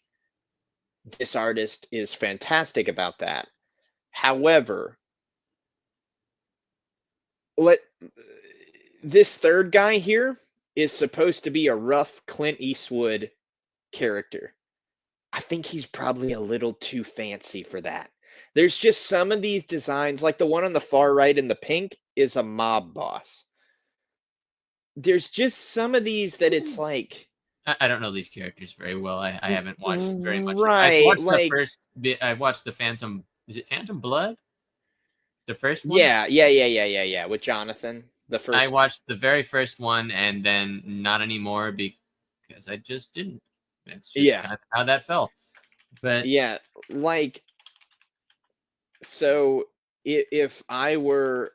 this artist is fantastic about that. However, this third guy here is supposed to be a rough Clint Eastwood character. I think he's probably a little too fancy for that. There's just some of these designs, like the one on the far right in the pink is a mob boss. There's just some of these that it's like I don't know these characters very well. I haven't watched very much. Right, I've watched the Phantom. Is it Phantom Blood? The first one? Yeah. With Jonathan, the first. I watched the very first one and then not anymore because I just didn't. That's just kind of how that fell. But yeah, like so if I were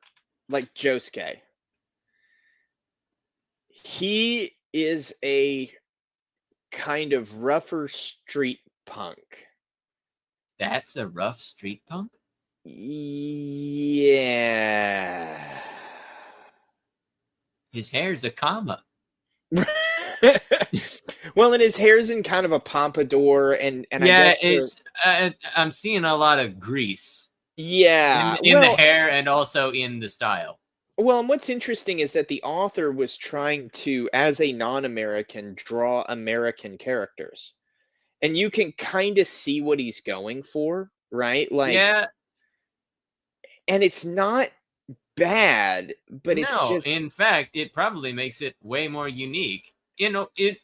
like Josuke, he is a kind of rougher street punk. That's a rough street punk? Yeah. His hair's a comma. Well, and his hair's in kind of a pompadour, and I Yeah, guess it's I'm seeing a lot of grease yeah. in the hair and also in the style. Well, and what's interesting is that the author was trying to, as a non-American, draw American characters. And you can kind of see what he's going for, right? Like, Yeah, and it's not bad, but it's no, just in fact, it probably makes it way more unique. You know, it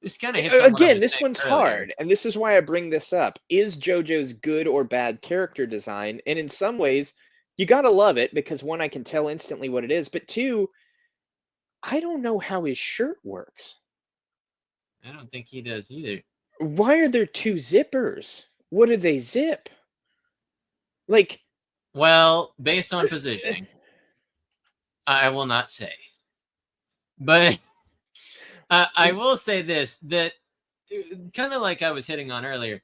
this kind of hits on what I again, was this saying one's earlier. hard, and this is why I bring this up. Is JoJo's good or bad character design? And in some ways, you got to love it because one, I can tell instantly what it is, but two, I don't know how his shirt works. I don't think he does either. Why are there two zippers? What do they zip? Like, Well, based on positioning, I will not say. But I will say this, that kind of like I was hitting on earlier,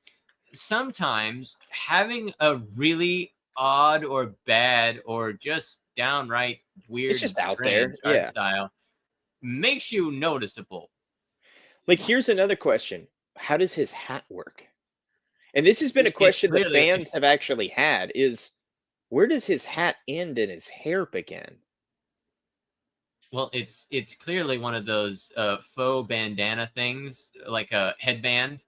sometimes having a really odd or bad or just downright it's weird and just out there. strange art Yeah. style makes you noticeable. Like, here's another question. How does his hat work? And this has been a It's question the clearly, fans have actually had is where does his hat end and his hair begin? well, it's clearly one of those faux bandana things, like a headband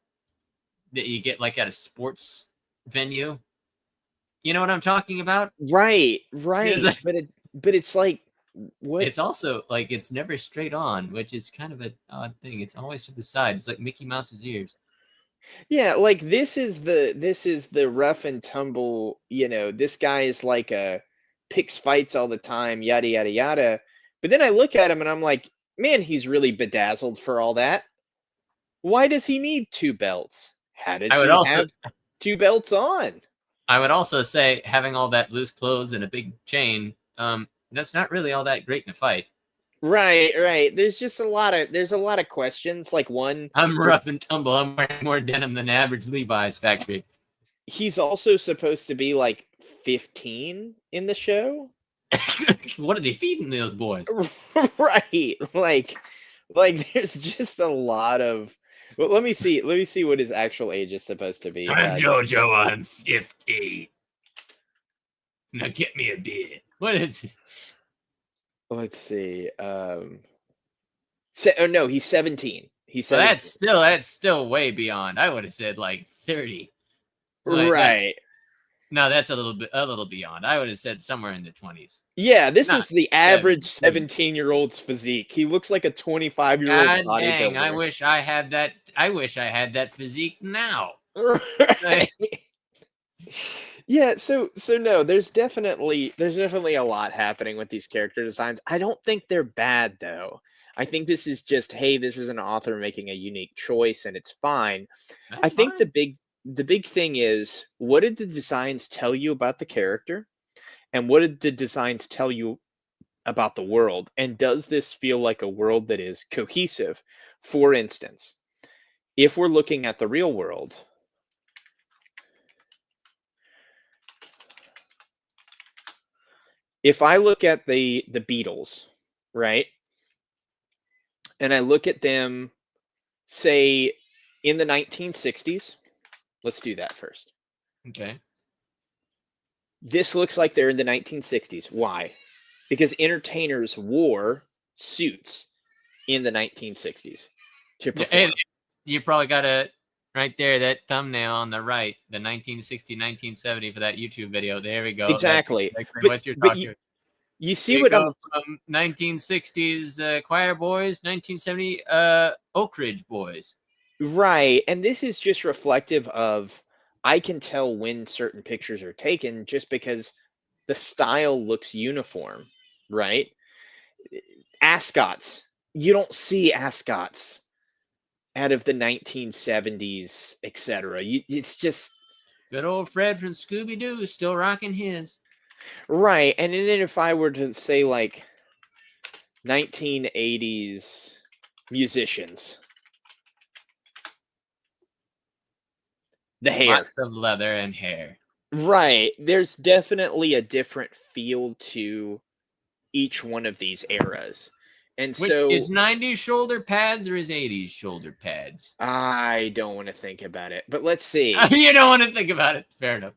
that you get like at a sports venue. You know what I'm talking about? Right, It's, right. But it's like what it's also like it's never straight on, which is kind of an odd thing. It's always to the side. It's like Mickey Mouse's ears. yeah, like this is the rough and tumble, this guy is like a picks fights all the time, yada yada yada. But then I look at him and I'm like, man, he's really bedazzled for all that. Why does he need two belts? How does I would he also have two belts on? I would also say having all that loose clothes and a big chain, that's not really all that great in a fight. Right, right. There's a lot of questions. Like one, I'm is rough and tumble. I'm wearing more denim than average Levi's factory. he's also supposed to be like 15 in the show? What are they feeding those boys? Right. Like there's just a lot of well, let me see what his actual age is supposed to be. I'm JoJo. I'm 50. Now get me a beer. What is it? Let's see. Oh no, he's 17. He's Well, 17. that's still way beyond. I would have said like 30. Like Right. that's a little beyond. I would have said somewhere in the 20s. Yeah, this Not is the average 17. 17-year-old's physique. He looks like a 25-year-old God dang! I bodybuilder. wish I had that. I wish I had that physique now. Right. Yeah, so no, there's definitely a lot happening with these character designs. I don't think they're bad though. I think this is just, hey, this is an author making a unique choice and it's fine. I That's think fine. the big thing is what did the designs tell you about the character and what did the designs tell you about the world? And does this feel like a world that is cohesive? For instance, if we're looking at the real world, if I look at the Beatles, right? And I look at them say in the 1960s, let's do that first. Okay. This looks like they're in the 1960s. Why? Because entertainers wore suits in the 1960s to And perform. you probably got it right there. That thumbnail on the right, the 1960, 1970 for that YouTube video. There we go. That's Exactly. exactly But what you're but you, talking. you see You what go I'm from 1960s choir boys, 1970 Oak Ridge boys. right, and this is just reflective of I can tell when certain pictures are taken just because the style looks uniform, right? Ascots. You don't see ascots out of the 1970s, etc. It's just Good old Fred from Scooby Doo still rocking his. right. And then if I were to say like 1980s musicians, the hair. Lots of leather and hair. Right. There's definitely a different feel to each one of these eras. And Which so is 90s shoulder pads or is 80s shoulder pads? I don't want to think about it, but let's see. You don't want to think about it. Fair enough.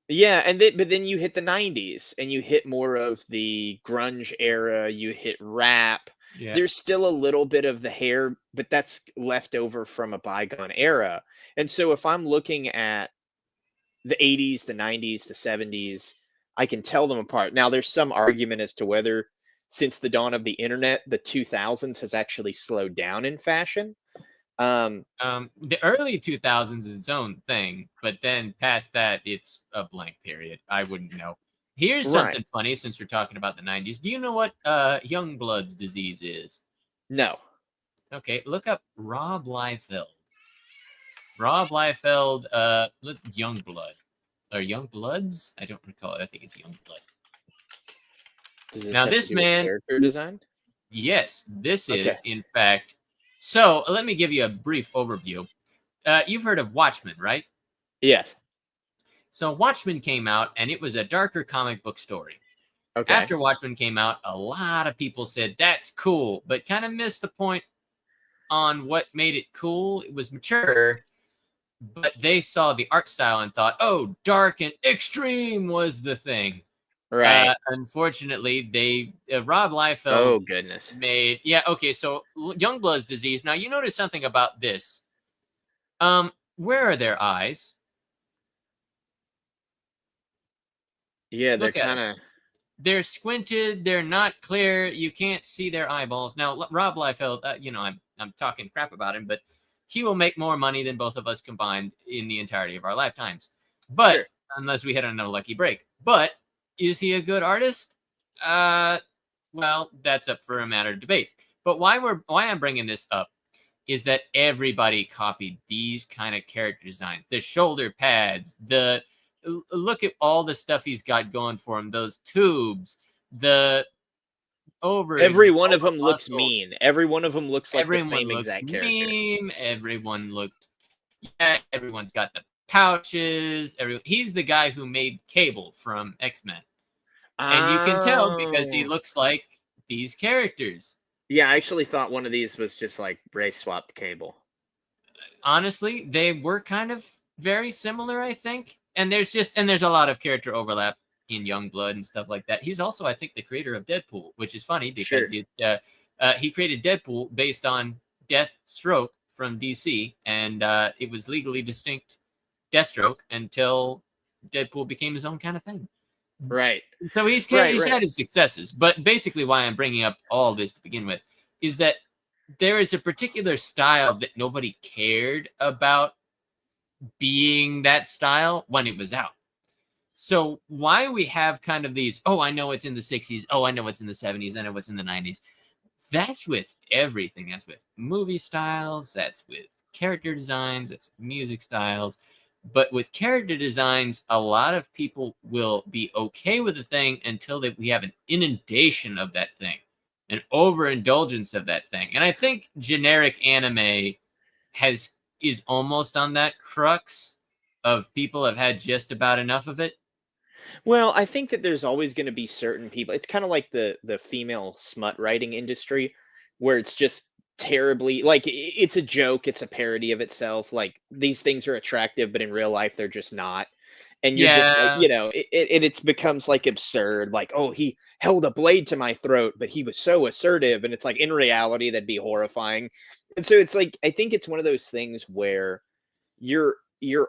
Yeah, and then but then you hit the 90s and you hit more of the grunge era, you hit rap. Yeah. There's still a little bit of the hair, but that's left over from a bygone era. And so if I'm looking at the 80s, the 90s, the 70s, I can tell them apart. Now there's some argument as to whether since the dawn of the internet, the 2000s has actually slowed down in fashion. The early 2000s is its own thing, but then past that, it's a blank period. I wouldn't know. Here's Right. something funny since we're talking about the 90s. Do you know what Youngblood's disease is? No. Okay, look up Rob Liefeld. Rob Liefeld, Youngblood. Or Youngbloods? I don't recall. I think it's Youngblood. Does this Now, have to this do with man, character design? yes, this Okay. is, in fact. So, let me give you a brief overview. You've heard of Watchmen, right? Yes. So Watchmen came out, and it was a darker comic book story. Okay. After Watchmen came out, a lot of people said that's cool, but kind of missed the point on what made it cool. It was mature, but they saw the art style and thought, "Oh, dark and extreme was the thing." Right. Unfortunately, they Rob Liefeld Oh goodness. made okay. So Youngblood's disease. Now you notice something about this. Where are their eyes? Yeah, they're Look at them. kind of They're squinted. They're not clear. You can't see their eyeballs. Now, Rob Liefeld, I'm talking crap about him, but he will make more money than both of us combined in the entirety of our lifetimes. But sure. unless we hit another lucky break. But is he a good artist? Well, that's up for a matter of debate. But why I'm bringing this up is that everybody copied these kind of character designs, the shoulder pads, look at all the stuff he's got going for him. Those tubes, the Every one of them looks mean. Every one of them looks like everyone the same looks exact character. mean. Everyone looks. Yeah, everyone's got the pouches. He's the guy who made Cable from X-Men, and you can tell because he Oh. looks like these characters. Yeah, I actually thought one of these was just like race swapped Cable. Honestly, they were kind of very similar, I think. And there's a lot of character overlap in Youngblood and stuff like that. He's also, I think, the creator of Deadpool, which is funny because Sure. he created Deadpool based on Deathstroke from DC, and it was legally distinct Deathstroke until Deadpool became his own kind of thing. Right. So he's Right. had his successes, but basically why I'm bringing up all this to begin with is that there is a particular style that nobody cared about being that style when it was out. So why we have kind of these, oh, I know it's in the 60s, oh, I know it's in the 70s, I know it's in the 90s. That's with everything. That's with movie styles, that's with character designs, that's with music styles. But with character designs, a lot of people will be okay with the thing until we have an inundation of that thing, an overindulgence of that thing. And I think generic anime is almost on that crux of people have had just about enough of it. Well, I think that there's always going to be certain people. It's kind of like the female smut writing industry, where it's just terribly like it's a joke, it's a parody of itself. Like these things are attractive, but in real life they're just not. And you're just like, Yeah. it becomes like absurd. Like, oh, he held a blade to my throat, but he was so assertive, and it's like in reality that'd be horrifying. And so it's like I think it's one of those things where you're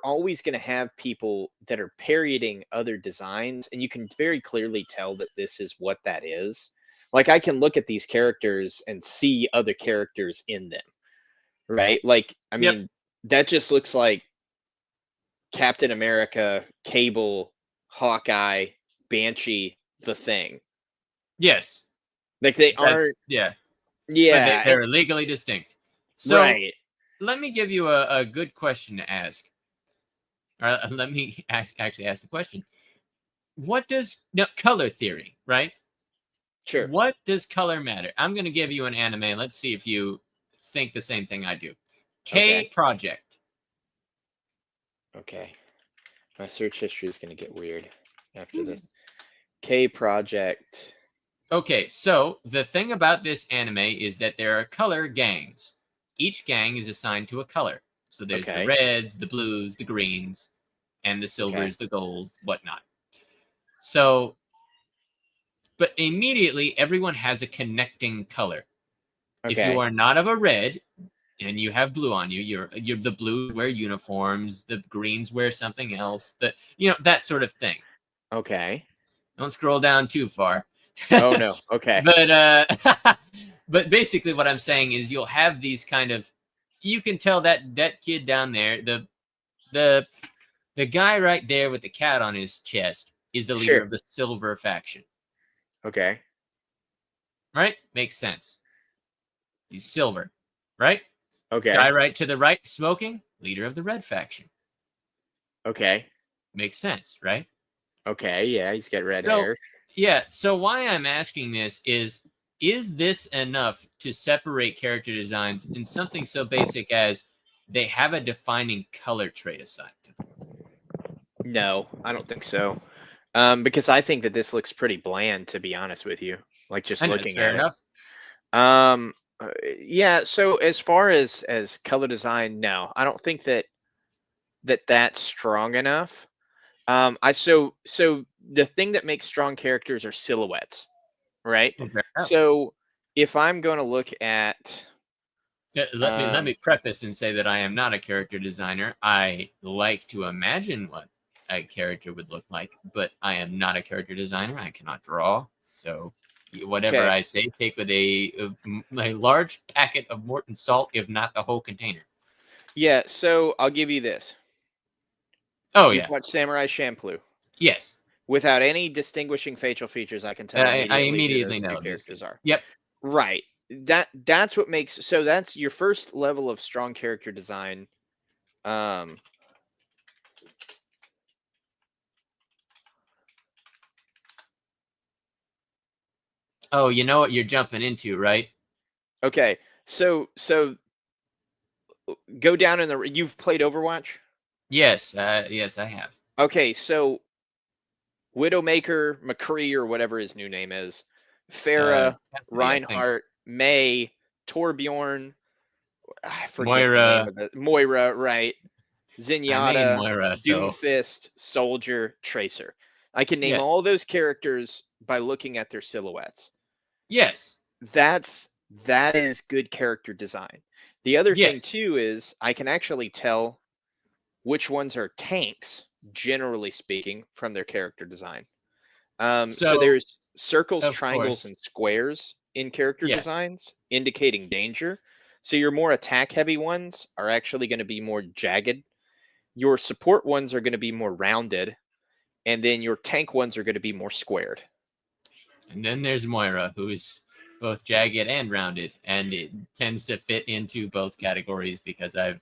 always going to have people that are parodying other designs, and you can very clearly tell that this is what that is. Like I can look at these characters and see other characters in them, right? Like I Yep. mean that just looks like Captain America, Cable, Hawkeye, Banshee, the Thing. Yes. Like they aren't. Yeah. But Yeah. they're legally distinct. So Right. let me give you a good question to ask. Or let me actually ask the question. What does color theory, right? Sure. What does color matter? I'm going to give you an anime. Let's see if you think the same thing I do. K Okay. Project. Okay. My search history is going to get weird after this. K Project. Okay, so the thing about this anime is that there are color gangs. Each gang is assigned to a color. So there's the Okay. reds, the blues, the greens, and the Okay. silvers, the golds, whatnot. So, but immediately everyone has a connecting color. If you Okay. are not of a red and you have blue on you, you're the blues wear uniforms, the greens wear something else, that sort of thing. Okay. Don't scroll down too far. Oh no. Okay. But but basically what I'm saying is you'll have these kind of, you can tell that kid down there, the the guy right there with the cat on his chest is the leader Sure. of the silver faction. Okay. Right? Makes sense. He's silver, right? Guy Okay. right to the right smoking, leader of the red faction. Okay. Makes sense, right? Okay. Yeah, he's got red So, hair. yeah. So why I'm asking this is this enough to separate character designs in something so basic as they have a defining color trait assigned to them? No, I don't think so. Because I think that this looks pretty bland, to be honest with you. Like just I know it's looking fair at it. enough. Um, yeah. So as far as color design, no, I don't think that's strong enough. So the thing that makes strong characters are silhouettes, right? Fair enough. So if I'm going to look at, Let me preface and say that I am not a character designer. I like to imagine what a character would look like, but I am not a character designer. I cannot draw, so whatever okay, I say, take with a large packet of Morton salt, if not the whole container. yeah. So I'll give you this. Oh You've yeah, watched Samurai Champloo. yes. Without any distinguishing facial features, I can tell I immediately who immediately those two know these characters things. are. Yep. Right. That's what makes, so that's your first level of strong character design. Um, Oh, you know what you're jumping into, right? okay. So go down in the, you've played Overwatch? Yes, yes, I have. Okay, so Widowmaker, McCree, or whatever his new name is, Farah, Cassidy, I think. Reinhardt, May, Torbjorn, I forget the name Moira. of it. Moira, right? I main Zenyatta, Moira, so Doomfist, Soldier, Tracer. I can name yes, all those characters by looking at their silhouettes. yes, That is good character design. The other thing yes. too is I can actually tell which ones are tanks, generally speaking, from their character design. So So there's circles, of triangles, course, and squares in character yeah. designs, indicating danger. So your more attack heavy ones are actually going to be more jagged. Your support ones are going to be more rounded, and then your tank ones are going to be more squared. And then there's Moira, who is both jagged and rounded, and it tends to fit into both categories because I've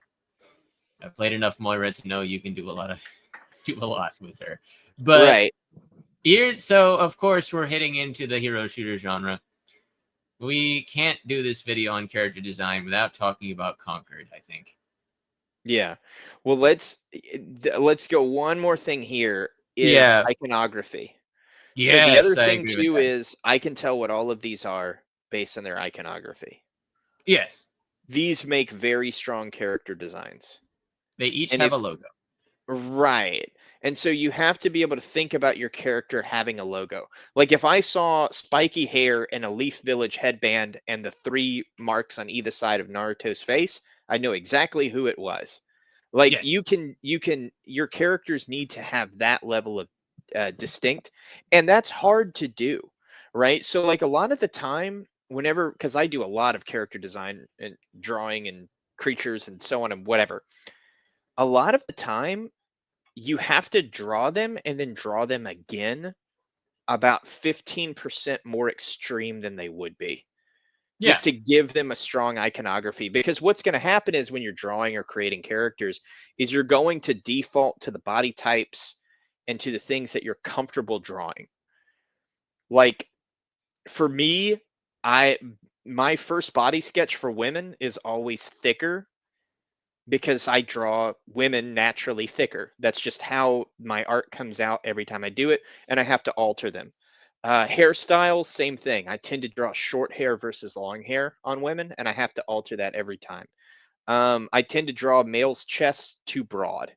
played enough Moira to know you can do a lot with her. But Right. here, so of course we're hitting into the hero shooter genre. We can't do this video on character design without talking about Conquered, I think. Yeah. Well, let's go one more thing here is Yeah. iconography. So the other Yes, I thing agree with too that. is I can tell what all of these are based on their iconography. Yes. These make very strong character designs. They each And have a if logo. right. And so you have to be able to think about your character having a logo. Like if I saw spiky hair and a Leaf Village headband and the three marks on either side of Naruto's face, I know exactly who it was. Like Yes. your characters need to have that level of distinct, and that's hard to do, right? So like a lot of the time, whenever, because I do a lot of character design and drawing and creatures and so on and whatever, a lot of the time you have to draw them and then draw them again about 15% more extreme than they would be, Yeah. just to give them a strong iconography. Because what's going to happen is when you're drawing or creating characters is you're going to default to the body types and to the things that you're comfortable drawing. Like for me, I my first body sketch for women is always thicker because I draw women naturally thicker. That's just how my art comes out every time I do it, and I have to alter them. Hairstyles, same thing. I tend to draw short hair versus long hair on women, and I have to alter that every time. I tend to draw males' chests too broad,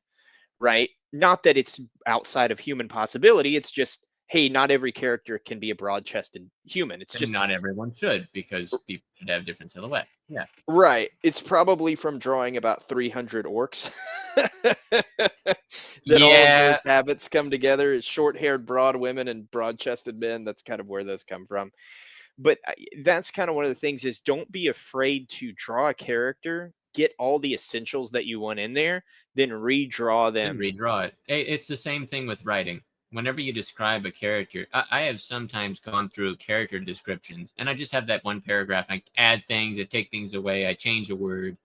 right? Not that it's outside of human possibility. It's just, hey, not every character can be a broad-chested human. It's And just not everyone should, because people should have different silhouettes. Yeah. right. It's probably from drawing about 300 orcs that all of those Yeah. habits come together. Is short-haired, broad women and broad-chested men. That's kind of where those come from. But that's kind of one of the things is don't be afraid to draw a character, get all the essentials that you want in there, then redraw And them. redraw it. It's the same thing with writing. Whenever you describe a character, I have sometimes gone through character descriptions, and I just have that one paragraph, and I add things, I take things away, I change a word.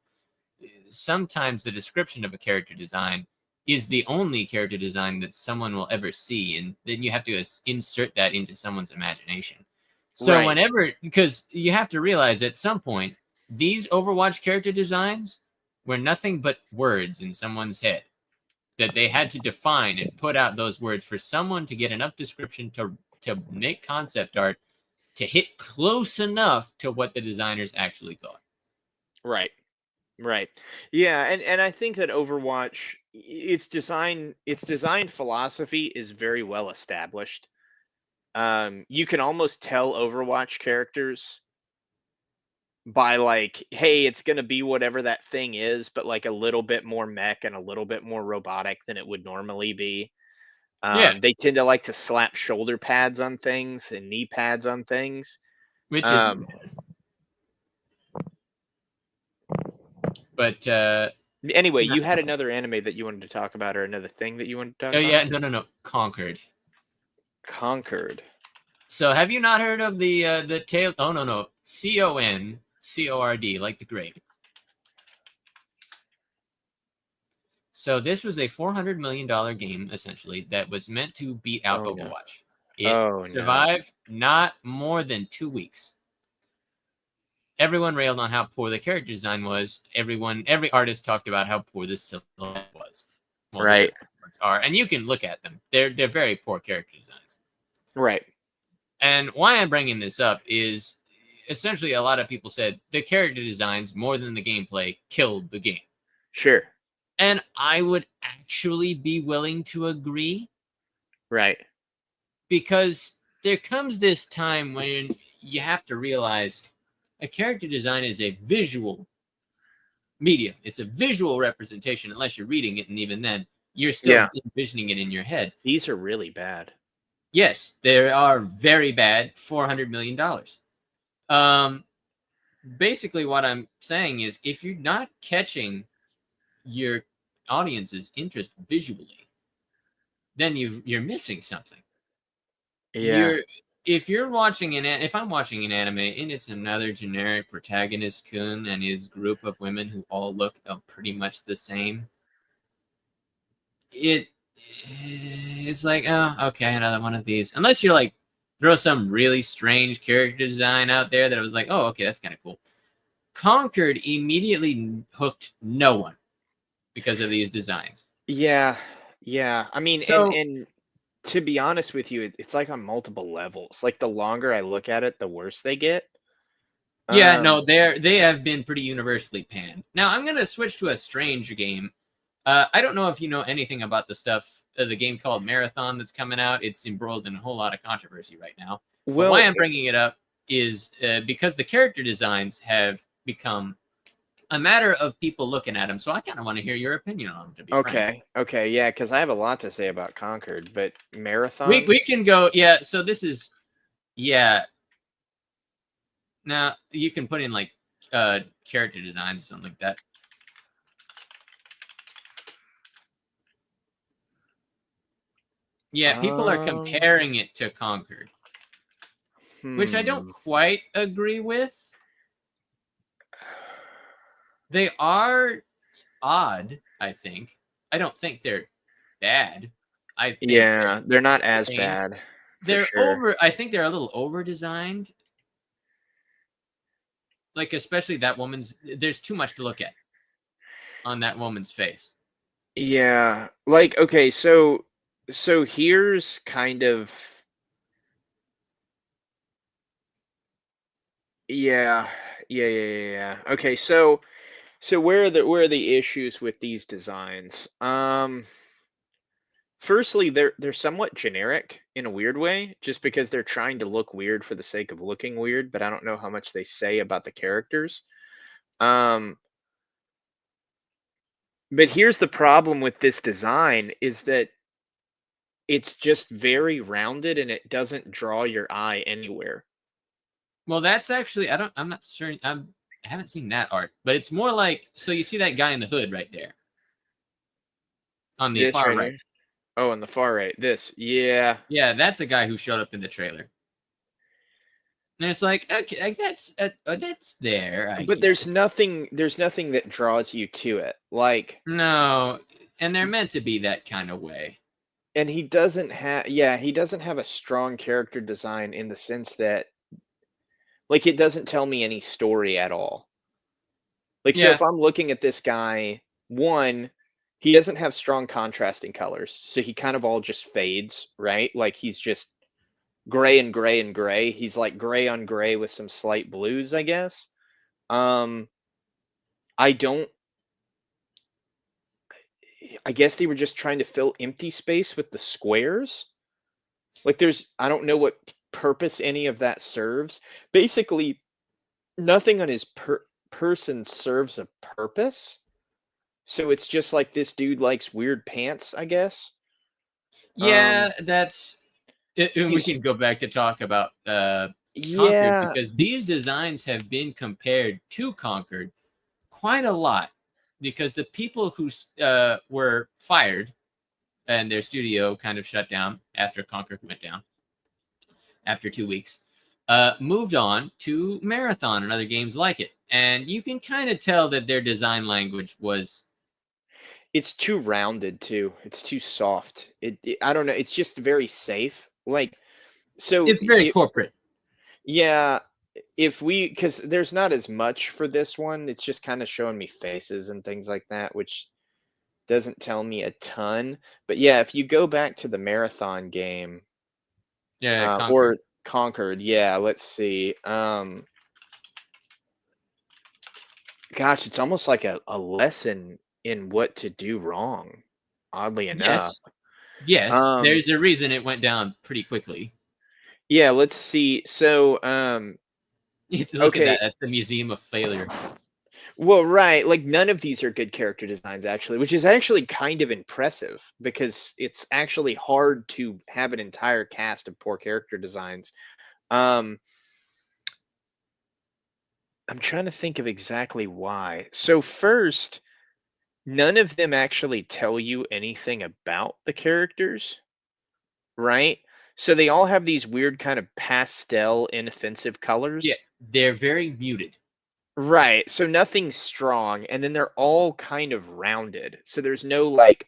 Sometimes the description of a character design is the only character design that someone will ever see, and then you have to insert that into someone's imagination. So Right. whenever, because you have to realize at some point, these Overwatch character designs were nothing but words in someone's head that they had to define and put out those words for someone to get enough description to make concept art to hit close enough to what the designers actually thought. Right. Right. Yeah, and I think that Overwatch its design philosophy is very well established. You can almost tell Overwatch characters by like, hey, it's gonna be whatever that thing is, but like a little bit more mech and a little bit more robotic than it would normally be. Yeah, They tend to like to slap shoulder pads on things and knee pads on things. which is, Um, but anyway, you had another anime that you wanted to talk about, or another thing that you wanted to talk oh about? yeah, no, Conquered. Conquered. So have you not heard of the tale? Oh no, CONCORD, like the grape. So this was a $400 million game essentially that was meant to beat out Oh no. Overwatch. It Oh no. survived not more than 2 weeks. Everyone railed on how poor the character design was. Every artist talked about how poor the silhouette was. Well, Right. the silhouettes are, and you can look at them. They're very poor character designs. Right. And why I'm bringing this up is essentially a lot of people said the character designs more than the gameplay killed the game. Sure. And I would actually be willing to agree, Right. because there comes this time when you have to realize a character design is a visual medium. It's a visual representation, unless you're reading it, and even then, you're still envisioning it in your head. These are really bad. Yes, they are very bad. $400 million. Basically, what I'm saying is, if you're not catching your audience's interest visually, then you're missing something. Yeah. If I'm watching an anime and it's another generic protagonist kun and his group of women who all look pretty much the same, it's like, oh, okay, another one of these. Unless you're like throw some really strange character design out there that I was like, oh, okay, that's kind of cool. Conquered immediately hooked no one because of these designs. Yeah. Yeah. I mean, So and to be honest with you, it's like on multiple levels. Like the longer I look at it, the worse they get. yeah, no, they have been pretty universally panned. Now I'm gonna switch to a strange game. I don't know if you know anything about the game called Marathon that's coming out. It's embroiled in a whole lot of controversy right now. Well, why I'm bringing it up is because the character designs have become a matter of people looking at them. So I kind of want to hear your opinion on them, to be frank. Okay, yeah, because I have a lot to say about Conquered, but Marathon. We can go, yeah. So this is, yeah. Now you can put in like character designs or something like that. Yeah, people are comparing it to Conquered, which I don't quite agree with. They are odd, I think. I don't think they're bad. I think they're not as bad. They're over. I think they're a little over designed. Like, especially that woman's. There's too much to look at on that woman's face. Yeah, like, okay, so here's kind of Yeah, yeah. Okay, so where are the issues with these designs? Firstly, they're somewhat generic in a weird way, just because they're trying to look weird for the sake of looking weird, but I don't know how much they say about the characters. Um, but here's the problem with this design is that it's just very rounded and it doesn't draw your eye anywhere. Well, that's actually I'm not sure. I haven't seen that art, but it's more like so you see that guy in the hood right there on the This far right right. here. Oh, on the far right. This. Yeah. Yeah, that's a guy who showed up in the trailer. And it's like, okay, that's there, I But guess. there's nothing that draws you to it. Like, No, and they're meant to be that kind of way. and he doesn't have a strong character design in the sense that, like, it doesn't tell me any story at all. Like, so Yeah, if I'm looking at this guy, one, he doesn't have strong contrasting colors, so he kind of all just fades, right? Like, he's just gray and gray and gray. He's like gray on gray with some slight blues, I guess. Um, I don't I guess they were just trying to fill empty space with the squares. Like, I don't know what purpose any of that serves. Basically, nothing on his person serves a purpose. So it's just like this dude likes weird pants, I guess. Um, yeah, that's. And we he's can go back to talk about Conquered yeah, because these designs have been compared to Conquered quite a lot because the people who were fired and their studio kind of shut down after Conquered went down after 2 weeks, moved on to Marathon and other games like it. And you can kind of tell that their design language was. it's too rounded too. It's too soft. I don't know. It's just very safe. Like, so It's very corporate. yeah, if we, because there's not as much for this one, it's just kind of showing me faces and things like that, which doesn't tell me a ton. But yeah, if you go back to the marathon game, Yeah, Conquered. or Conquered, yeah, let's see. Gosh, it's almost like a lesson in what to do wrong, oddly enough. Yes, yes. Um, There's a reason it went down pretty quickly. yeah, let's see. So, You have to look at okay. that. That's the Museum of Failure. Well, right, like, none of these are good character designs, actually, which is actually kind of impressive because it's actually hard to have an entire cast of poor character designs. Um, I'm trying to think of exactly why. So first, none of them actually tell you anything about the characters, right? So they all have these weird kind of pastel, inoffensive Yeah, colors. they're very muted. Right. So nothing's strong, and then they're all kind of rounded. So there's no like,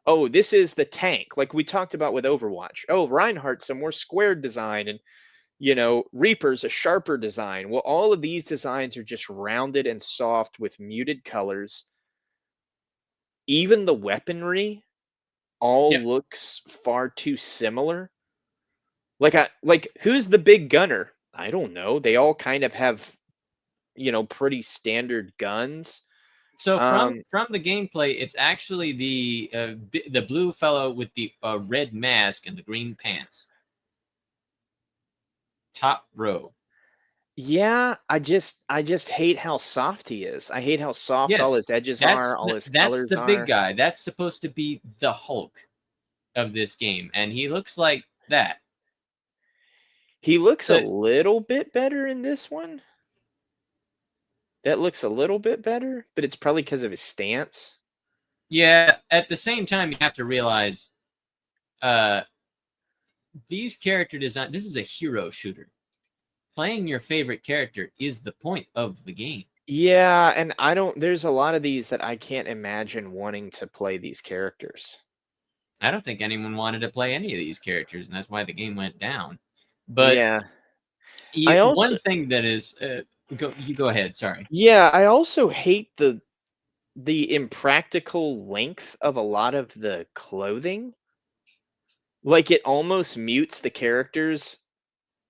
oh, this is the tank, like we talked about with Overwatch. Oh, Reinhardt's a more squared design, and Reaper's a sharper design. Well, all of these designs are just rounded and soft with muted colors. Even the weaponry Yep. all looks far too similar. Like who's the big gunner? I don't know. They all kind of have, pretty standard guns. So Um from the gameplay, it's actually the blue fellow with the red mask and the green pants. Top row. yeah, I just hate how soft he is. I hate how soft all Yes, his edges are, all his that's colors the big are. guy. That's supposed to be the Hulk of this game, and he looks like that. He looks a But little bit better in this one. That looks a little bit better, but it's probably because of his stance. yeah, at the same time, you have to realize uh, these character design. This is a hero shooter. Playing your favorite character is the point of the game. Yeah, and there's a lot of these that I can't imagine wanting to play these characters. I don't think anyone wanted to play any of these characters, and that's why the game went down. But Yeah. I one also thing that is, go ahead. Sorry. yeah, I also hate the impractical length of a lot of the clothing. Like, it almost mutes the characters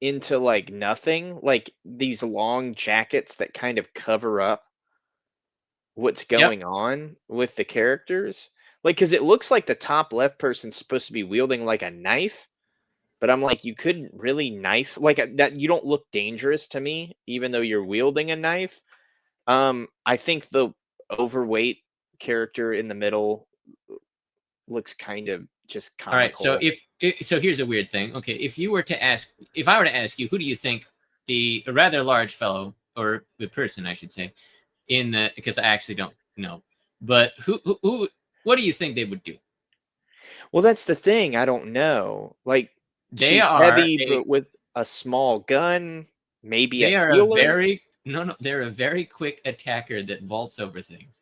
into like nothing, like these long jackets that kind of cover up what's Yep. going on with the characters. Like, because it looks like the top left person's supposed to be wielding like a knife, but I'm like, you couldn't really knife like that. You don't look dangerous to me, even though you're wielding a knife. I think the overweight character in the middle looks kind of just All right. So comical. so here's a weird thing. Okay, if I were to ask you, who do you think the rather large fellow or the person, I should say, in the because I actually don't know, but who what do you think they would do? Well, that's the thing. I don't know. Like, They she's are heavy, a but with a small gun, maybe a they are a healer. very no, they're a very quick attacker that vaults over things.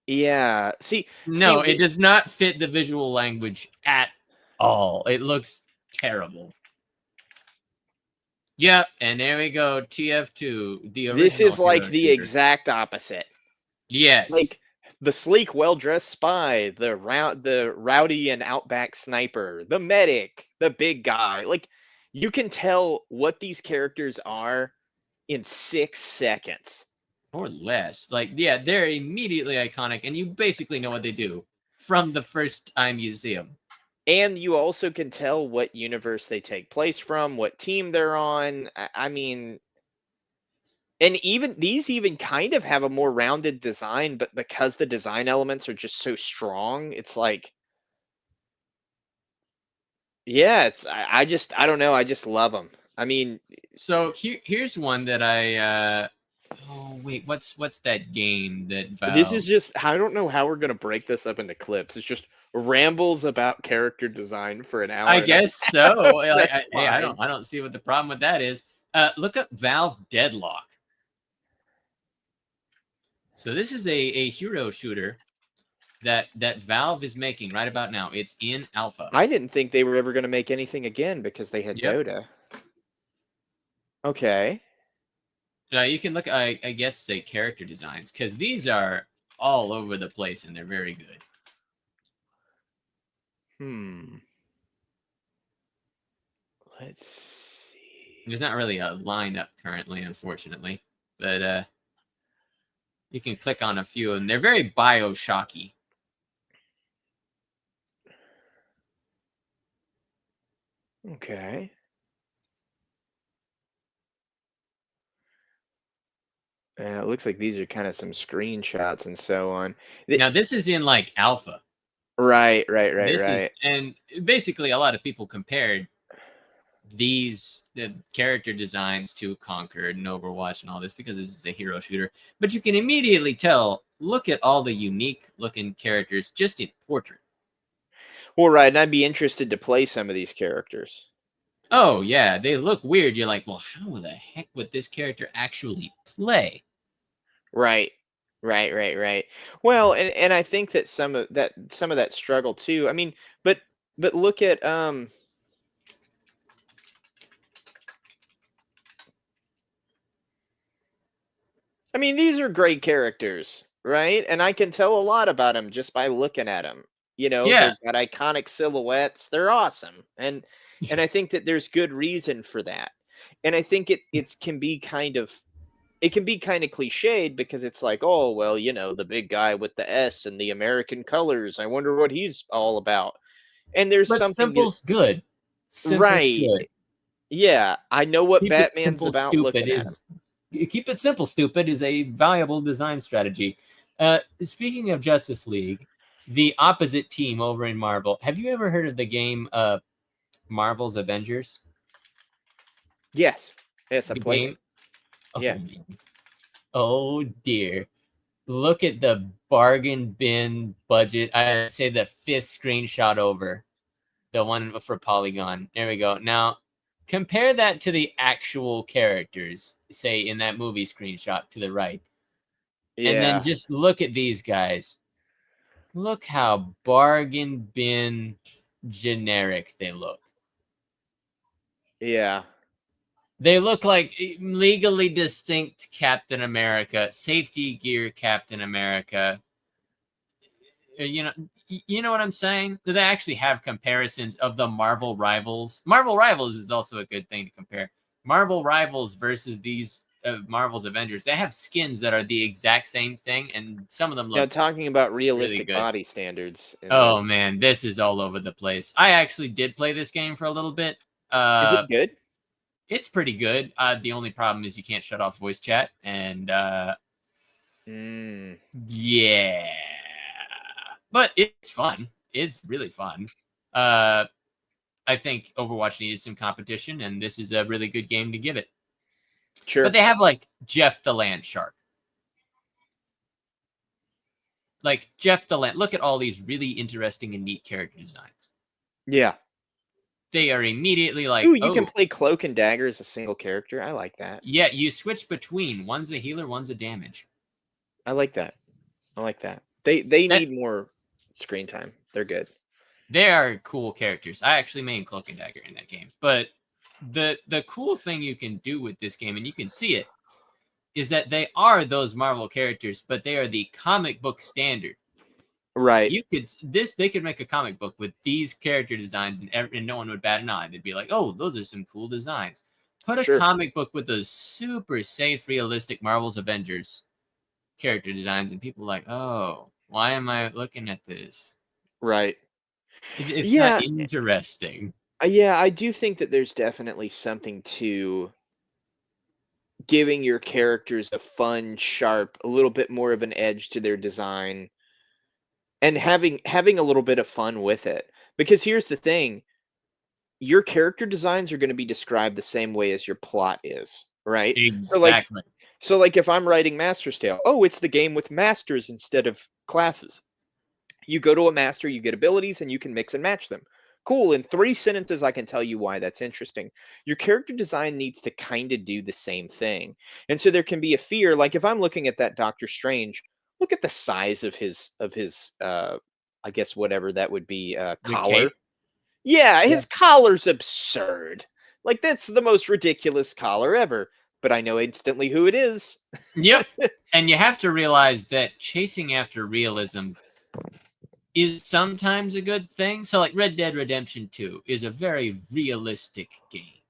Yeah. See, No, it does not fit the visual language at all. It looks terrible. Yep, and there we go. TF2, the this original is like hero the shooter. exact opposite. Yes. Like the sleek, well-dressed spy, the rowdy and outback sniper, the medic, the big guy. Like, you can tell what these characters are in 6 seconds. Or less. Like, yeah, they're immediately iconic, and you basically know what they do from the first time you see them. And you also can tell what universe they take place from, what team they're on. I mean, and even these even kind of have a more rounded design, but because the design elements are just so strong, it's like, yeah, I don't know, I just love them. I mean, So here's one that oh wait, what's that game that this is Valve? just, I don't know how we're gonna break this up into clips. It's just rambles about character design for an hour I and a guess so. half. That's Hey, fine. I don't see what the problem with that is. Look up Valve Deadlock. So this is a hero shooter that Valve is making right about now. It's in alpha. I didn't think they were ever gonna make anything again because they had Yep. Dota. Okay. Now you can look, I guess, say character designs because these are all over the place and they're very good. Let's see. There's not really a lineup currently, unfortunately, but you can click on a few, and they're very Bioshocky. Okay. It looks like these are kind of some screenshots and so on. Now this is in like alpha. Right. This is, and basically a lot of people compared the character designs to Conquered and Overwatch and all this because this is a hero shooter. But you can immediately tell, look at all the unique looking characters just in portrait. Well, right, and I'd be interested to play some of these characters. Oh yeah, they look weird. You're like, well, how the heck would this character actually play? Right. Right. Well, and I think that some of that struggle too. I mean, but look at I mean, these are great characters, right? And I can tell a lot about them just by looking at them. You know, Yeah, they've got iconic silhouettes. They're awesome. And I think that there's good reason for that. And I think it can be kind of cliched because it's like, oh, well, the big guy with the S and the American colors. I wonder what he's all about. And there's but something simple's good. Simple's right. good. Yeah, I know what Keep it Batman's simple, about stupid looking at him. is keep it simple, stupid is a valuable design strategy. Speaking of Justice League, the opposite team over in Marvel. Have you ever heard of the game Marvel's Avengers? Yes. Yes, I The played it. game. Oh, Yeah. oh dear. Look at the bargain bin budget. I'd say the fifth screenshot over. The one for Polygon. There we go. Now, compare that to the actual characters, say in that movie screenshot to the right. And then Yeah. just look at these guys. Look how bargain bin generic they look. Yeah. They look like legally distinct Captain America, safety gear Captain America. You know, You know what I'm saying? They actually have comparisons of the Marvel Rivals. Marvel Rivals is also a good thing to compare. Marvel Rivals versus these Marvel's Avengers. They have skins that are the exact same thing, and some of them Now, look talking about really realistic good. body standards. Oh man, this is all over the place. I actually did play this game for a little bit. Is it good? It's pretty good. The only problem is you can't shut off voice chat, and yeah, but it's fun. It's really fun. I think Overwatch needed some competition, and this is a really good game to give it. Sure. But they have like Jeff the Land Shark. Like Jeff the Land. Look at all these really interesting and neat character designs. Yeah. They are immediately like, Ooh, you can play Cloak and Dagger as a single character. I like that. Yeah, you switch between. One's a healer, one's a damage. I like that. I like that. They need more screen time. They're good. They are cool characters. I actually made Cloak and Dagger in that game. But the cool thing you can do with this game, and you can see it, is that they are those Marvel characters, but they are the comic book standard. Right. They could make a comic book with these character designs, and no one would bat an eye. They'd be like, "Oh, those are some cool designs." Put a comic book with those super safe, realistic Marvel's Avengers character designs, and people are like, "Oh, why am I looking at this?" Right. It's not interesting. Yeah, I do think that there's definitely something to giving your characters a fun, sharp, a little bit more of an edge to their design, and having a little bit of fun with it. Because here's the thing, your character designs are going to be described the same way as your plot is, right? Exactly. So like if I'm writing Master's Tale, oh, it's the game with masters instead of classes. You go to a master, you get abilities, and you can mix and match them. Cool. In 3 sentences, I can tell you why that's interesting. Your character design needs to kind of do the same thing. And so there can be a fear, like if I'm looking at that Doctor Strange, look at the size of his I guess whatever that would be, collar. Yeah, his collar's absurd. Like that's the most ridiculous collar ever. But I know instantly who it is. Yep. And you have to realize that chasing after realism is sometimes a good thing. So like Red Dead Redemption 2 is a very realistic game.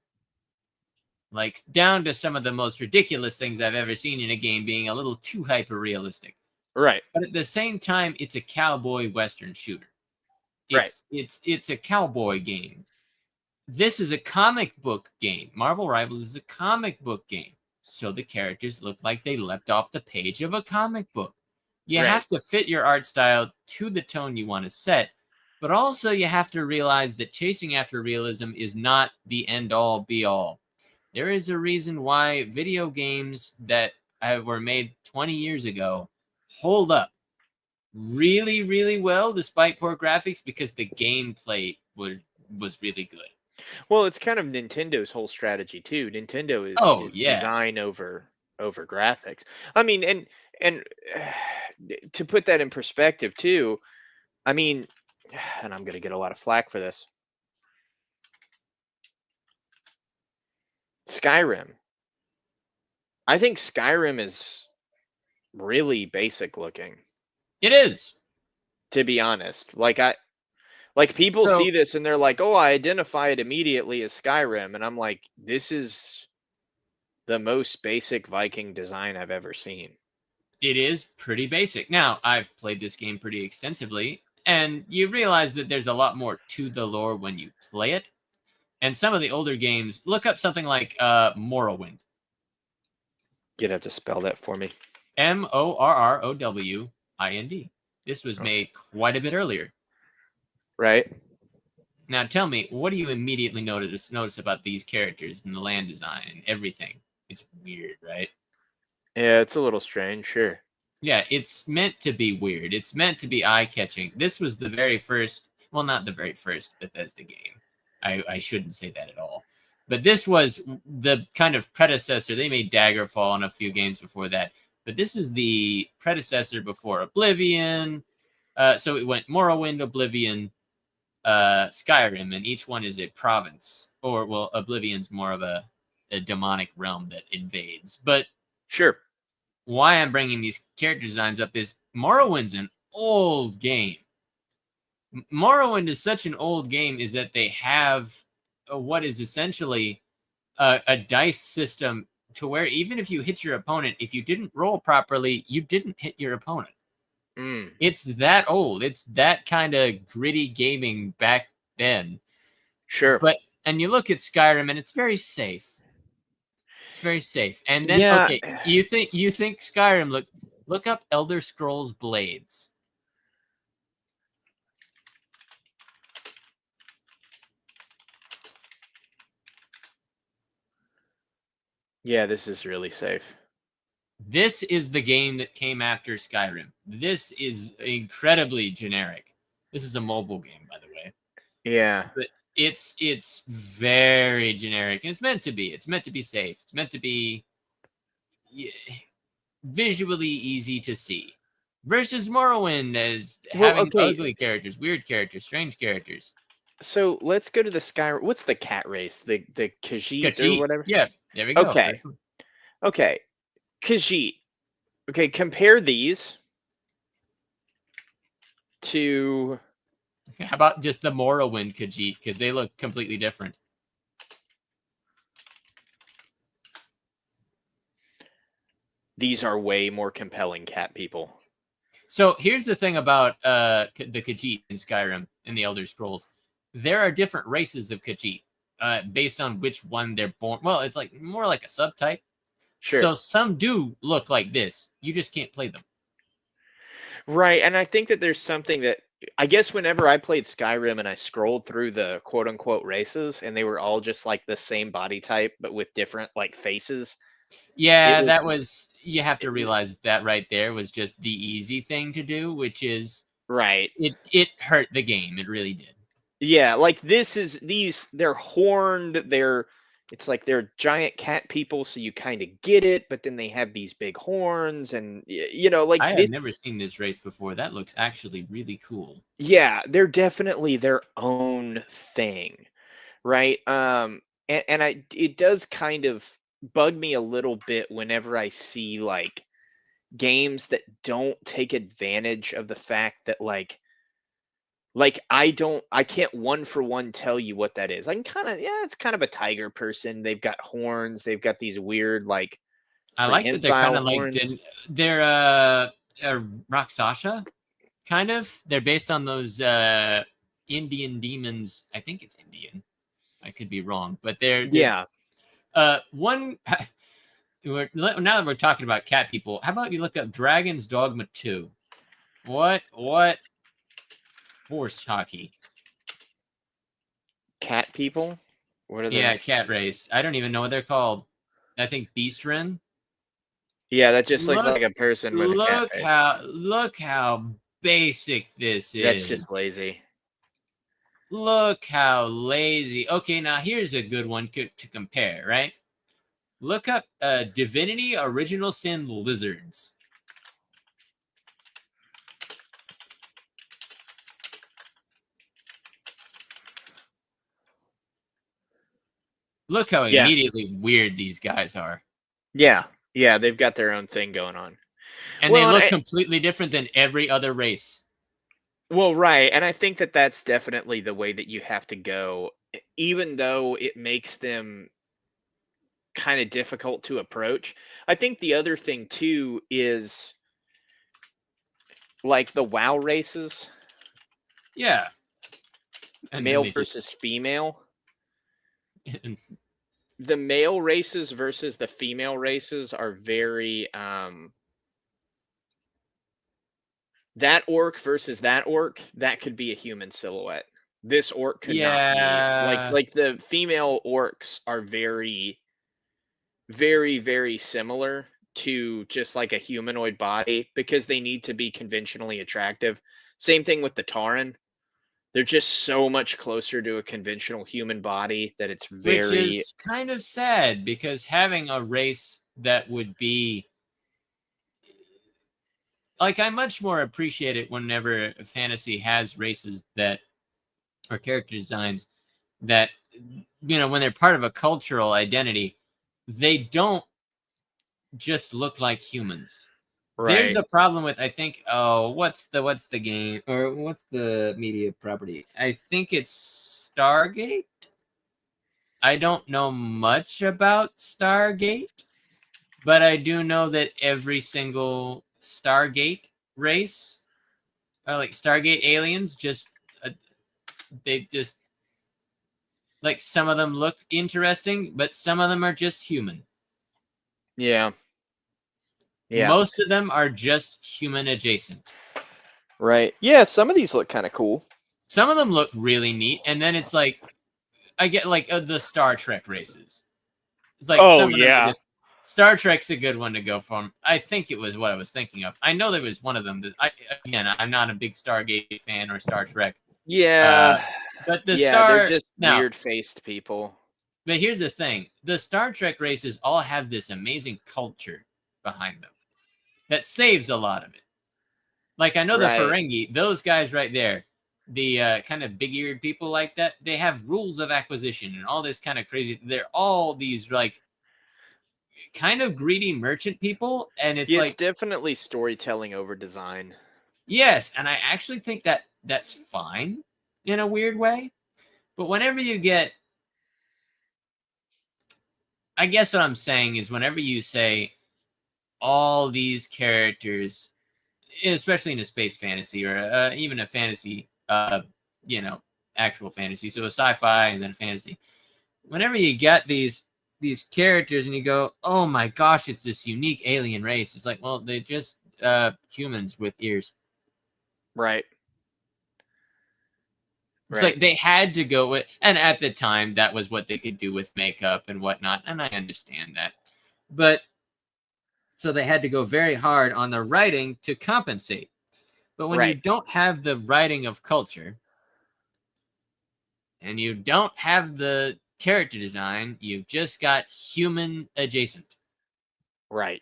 Like down to some of the most ridiculous things I've ever seen in a game being a little too hyper realistic. Right. But at the same time, it's a cowboy western shooter. It's a cowboy game. This is a comic book game. Marvel Rivals is a comic book game. So the characters look like they leapt off the page of a comic book. You have to fit your art style to the tone you want to set, but also you have to realize that chasing after realism is not the end-all, be-all. There is a reason why video games that were made 20 years ago hold up really, really well despite poor graphics because the gameplay was really good. Well, it's kind of Nintendo's whole strategy too. Nintendo is design over graphics. I mean, and to put that in perspective too, I mean, and I'm going to get a lot of flack for this. Skyrim. I think Skyrim is really basic looking. It is. To be honest, like people see this and they're like, "Oh, I identify it immediately as Skyrim." And I'm like, "This is the most basic Viking design I've ever seen." It is pretty basic. Now, I've played this game pretty extensively, and you realize that there's a lot more to the lore when you play it. And some of the older games, look up something like Morrowind. You'd have to spell that for me. Morrowind. This was made quite a bit earlier. Right. Now, tell me, what do you immediately notice about these characters and the land design and everything? It's weird, right? Yeah, it's a little strange, sure. Yeah, it's meant to be weird. It's meant to be eye-catching. This was the very first, well, not the very first Bethesda game. I shouldn't say that at all. But this was the kind of predecessor. They made Daggerfall and a few games before that. But this is the predecessor before Oblivion. So it went Morrowind, Oblivion, Skyrim, and each one is a province. Or, well, Oblivion's more of a demonic realm that invades. But sure. Why I'm bringing these character designs up is Morrowind's an old game. Morrowind is such an old game is that they have what is essentially a dice system to where even if you hit your opponent, if you didn't roll properly, you didn't hit your opponent. It's that old. It's that kind of gritty gaming back then. Sure. And you look at Skyrim and it's very safe. It's very safe. And then Yeah. okay, you think Skyrim, look up Elder Scrolls Blades. Yeah, this is really safe. This is the game that came after Skyrim. This is incredibly generic. This is a mobile game, by the way. Yeah. But it's very generic, and it's meant to be. It's meant to be safe. It's meant to be visually easy to see. Versus Morrowind as having ugly characters, weird characters, strange characters. So let's go to the Skyrim. What's the cat race? The Khajiit or whatever? Yeah, there we go. Okay. Okay. Khajiit. Okay, compare these to... How about just the Morrowind Khajiit? Because they look completely different. These are way more compelling cat people. So here's the thing about the Khajiit in Skyrim and the Elder Scrolls. There are different races of Khajiit based on which one they're born. Well, it's like more like a subtype. Sure. So some do look like this. You just can't play them. Right, and I think that there's something that I guess whenever I played Skyrim and I scrolled through the quote unquote races and they were all just like the same body type but with different like faces. Yeah, that was, you have to realize that right there was just the easy thing to do, which is right. It hurt the game. It really did. Yeah, like they're horned, it's like they're giant cat people, so you kind of get it, but then they have these big horns and like I have never seen this race before. That looks actually really cool. Yeah, they're definitely their own thing, right? And it does kind of bug me a little bit whenever I see like games that don't take advantage of the fact that like I can't one for one tell you what that is. I can kind of, it's kind of a tiger person. They've got horns. They've got these weird like I like that they're kind of like they're Rakshasa, kind of. They're based on those Indian demons. I think it's Indian. I could be wrong, but they're one. Now that we're talking about cat people, how about you look up Dragon's Dogma 2? What horse hockey? Cat people? What are they? Yeah, cat race. I don't even know what they're called. I think Beastren. Yeah, that just looks like a person with a cat face. Look how basic this is. That's just lazy. Look how lazy. Okay, now here's a good one to compare, right? Look up Divinity Original Sin Lizards. Look how immediately weird these guys are. Yeah. Yeah, they've got their own thing going on. And they look completely different than every other race. Well, right. And I think that that's definitely the way that you have to go, even though it makes them kind of difficult to approach. I think the other thing too is like the WoW races. Yeah. And male versus female. The male races versus the female races are very that orc versus that orc, that could be a human silhouette. This orc could not be. Like the female orcs are very, very, very similar to just like a humanoid body because they need to be conventionally attractive. Same thing with the Tauren. They're just so much closer to a conventional human body that it's very... Which is kind of sad because having a race that would be... Like, I much more appreciate it whenever fantasy has races that... or character designs that, when they're part of a cultural identity, they don't just look like humans. There's Right. a problem with, I think, what's the game, or what's the media property? I think it's Stargate. I don't know much about Stargate, but I do know that every single Stargate race, like Stargate aliens, they just, like, some of them look interesting, but some of them are just human. Yeah. Yeah. Most of them are just human adjacent. Right. Yeah, some of these look kind of cool. Some of them look really neat, and then it's like, I get like the Star Trek races. It's like Oh, some of them are yeah. just. Star Trek's a good one to go for. I think it was what I was thinking of. I know there was one of them that I'm not a big Stargate fan or Star Trek. Yeah. But the Yeah, they're Star just now, weird-faced people. but here's the thing: the Star Trek races all have this amazing culture behind them that saves a lot of it. Like, I know the Right. Ferengi, those guys right there, the kind of big-eared people like that, they have rules of acquisition and all this kind of crazy. They're all these, like, kind of greedy merchant people, and it's Yeah, it's like, definitely storytelling over design. yes, and I actually think that that's fine in a weird way. But whenever you get, I guess what I'm saying is, whenever you say all these characters, especially in a space fantasy, or even a fantasy, you know, actual fantasy, so a sci-fi and then a fantasy. Whenever you get these characters and you go, oh my gosh, it's this unique alien race. It's like, well, they're just humans with ears. Right. It's Right. like they had to go with, and at the time that was what they could do with makeup and whatnot, and I understand that. But so they had to go very hard on the writing to compensate. But when you Right. don't have the writing of culture and you don't have the character design, you've just got human adjacent, Right.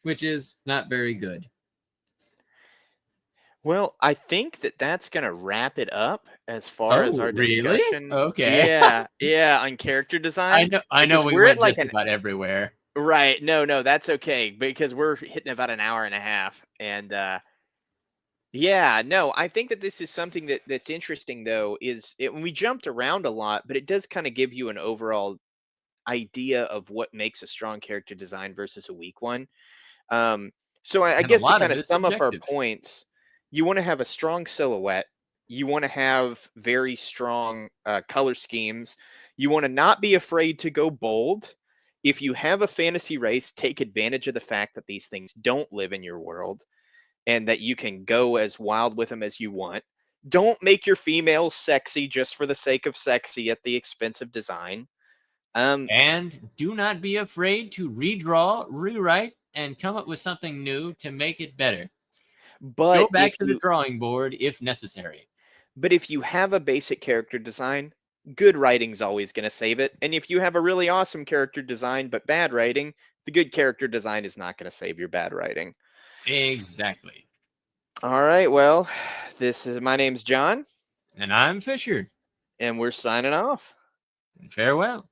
which is not very good. Well, I think that that's gonna wrap it up as far as Oh, our really? discussion. Okay. Yeah, yeah, on character design I know because we we're at went like just an about everywhere. right. No, no, that's okay because we're hitting about an hour and a half, and yeah, no, I think that this is something that's interesting though. When we jumped around a lot, but it does kind of give you an overall idea of what makes a strong character design versus a weak one. Um, so I And a guess to lot kind of of it is sum up our subjective. points, you want to have a strong silhouette. You want to have very strong color schemes. You want to not be afraid to go bold. If you have a fantasy race, take advantage of the fact that these things don't live in your world and that you can go as wild with them as you want. Don't make your females sexy just for the sake of sexy at the expense of design. Um, And do not be afraid to redraw, rewrite, and come up with something new to make it better. Go but back to the drawing board if necessary. if you have a basic character design, good writing's always going to save it. And if you have a really awesome character design but bad writing, the good character design is not going to save your bad writing. Exactly. All right, well, this is my name's John, And I'm Fisher. and we're signing off. Farewell.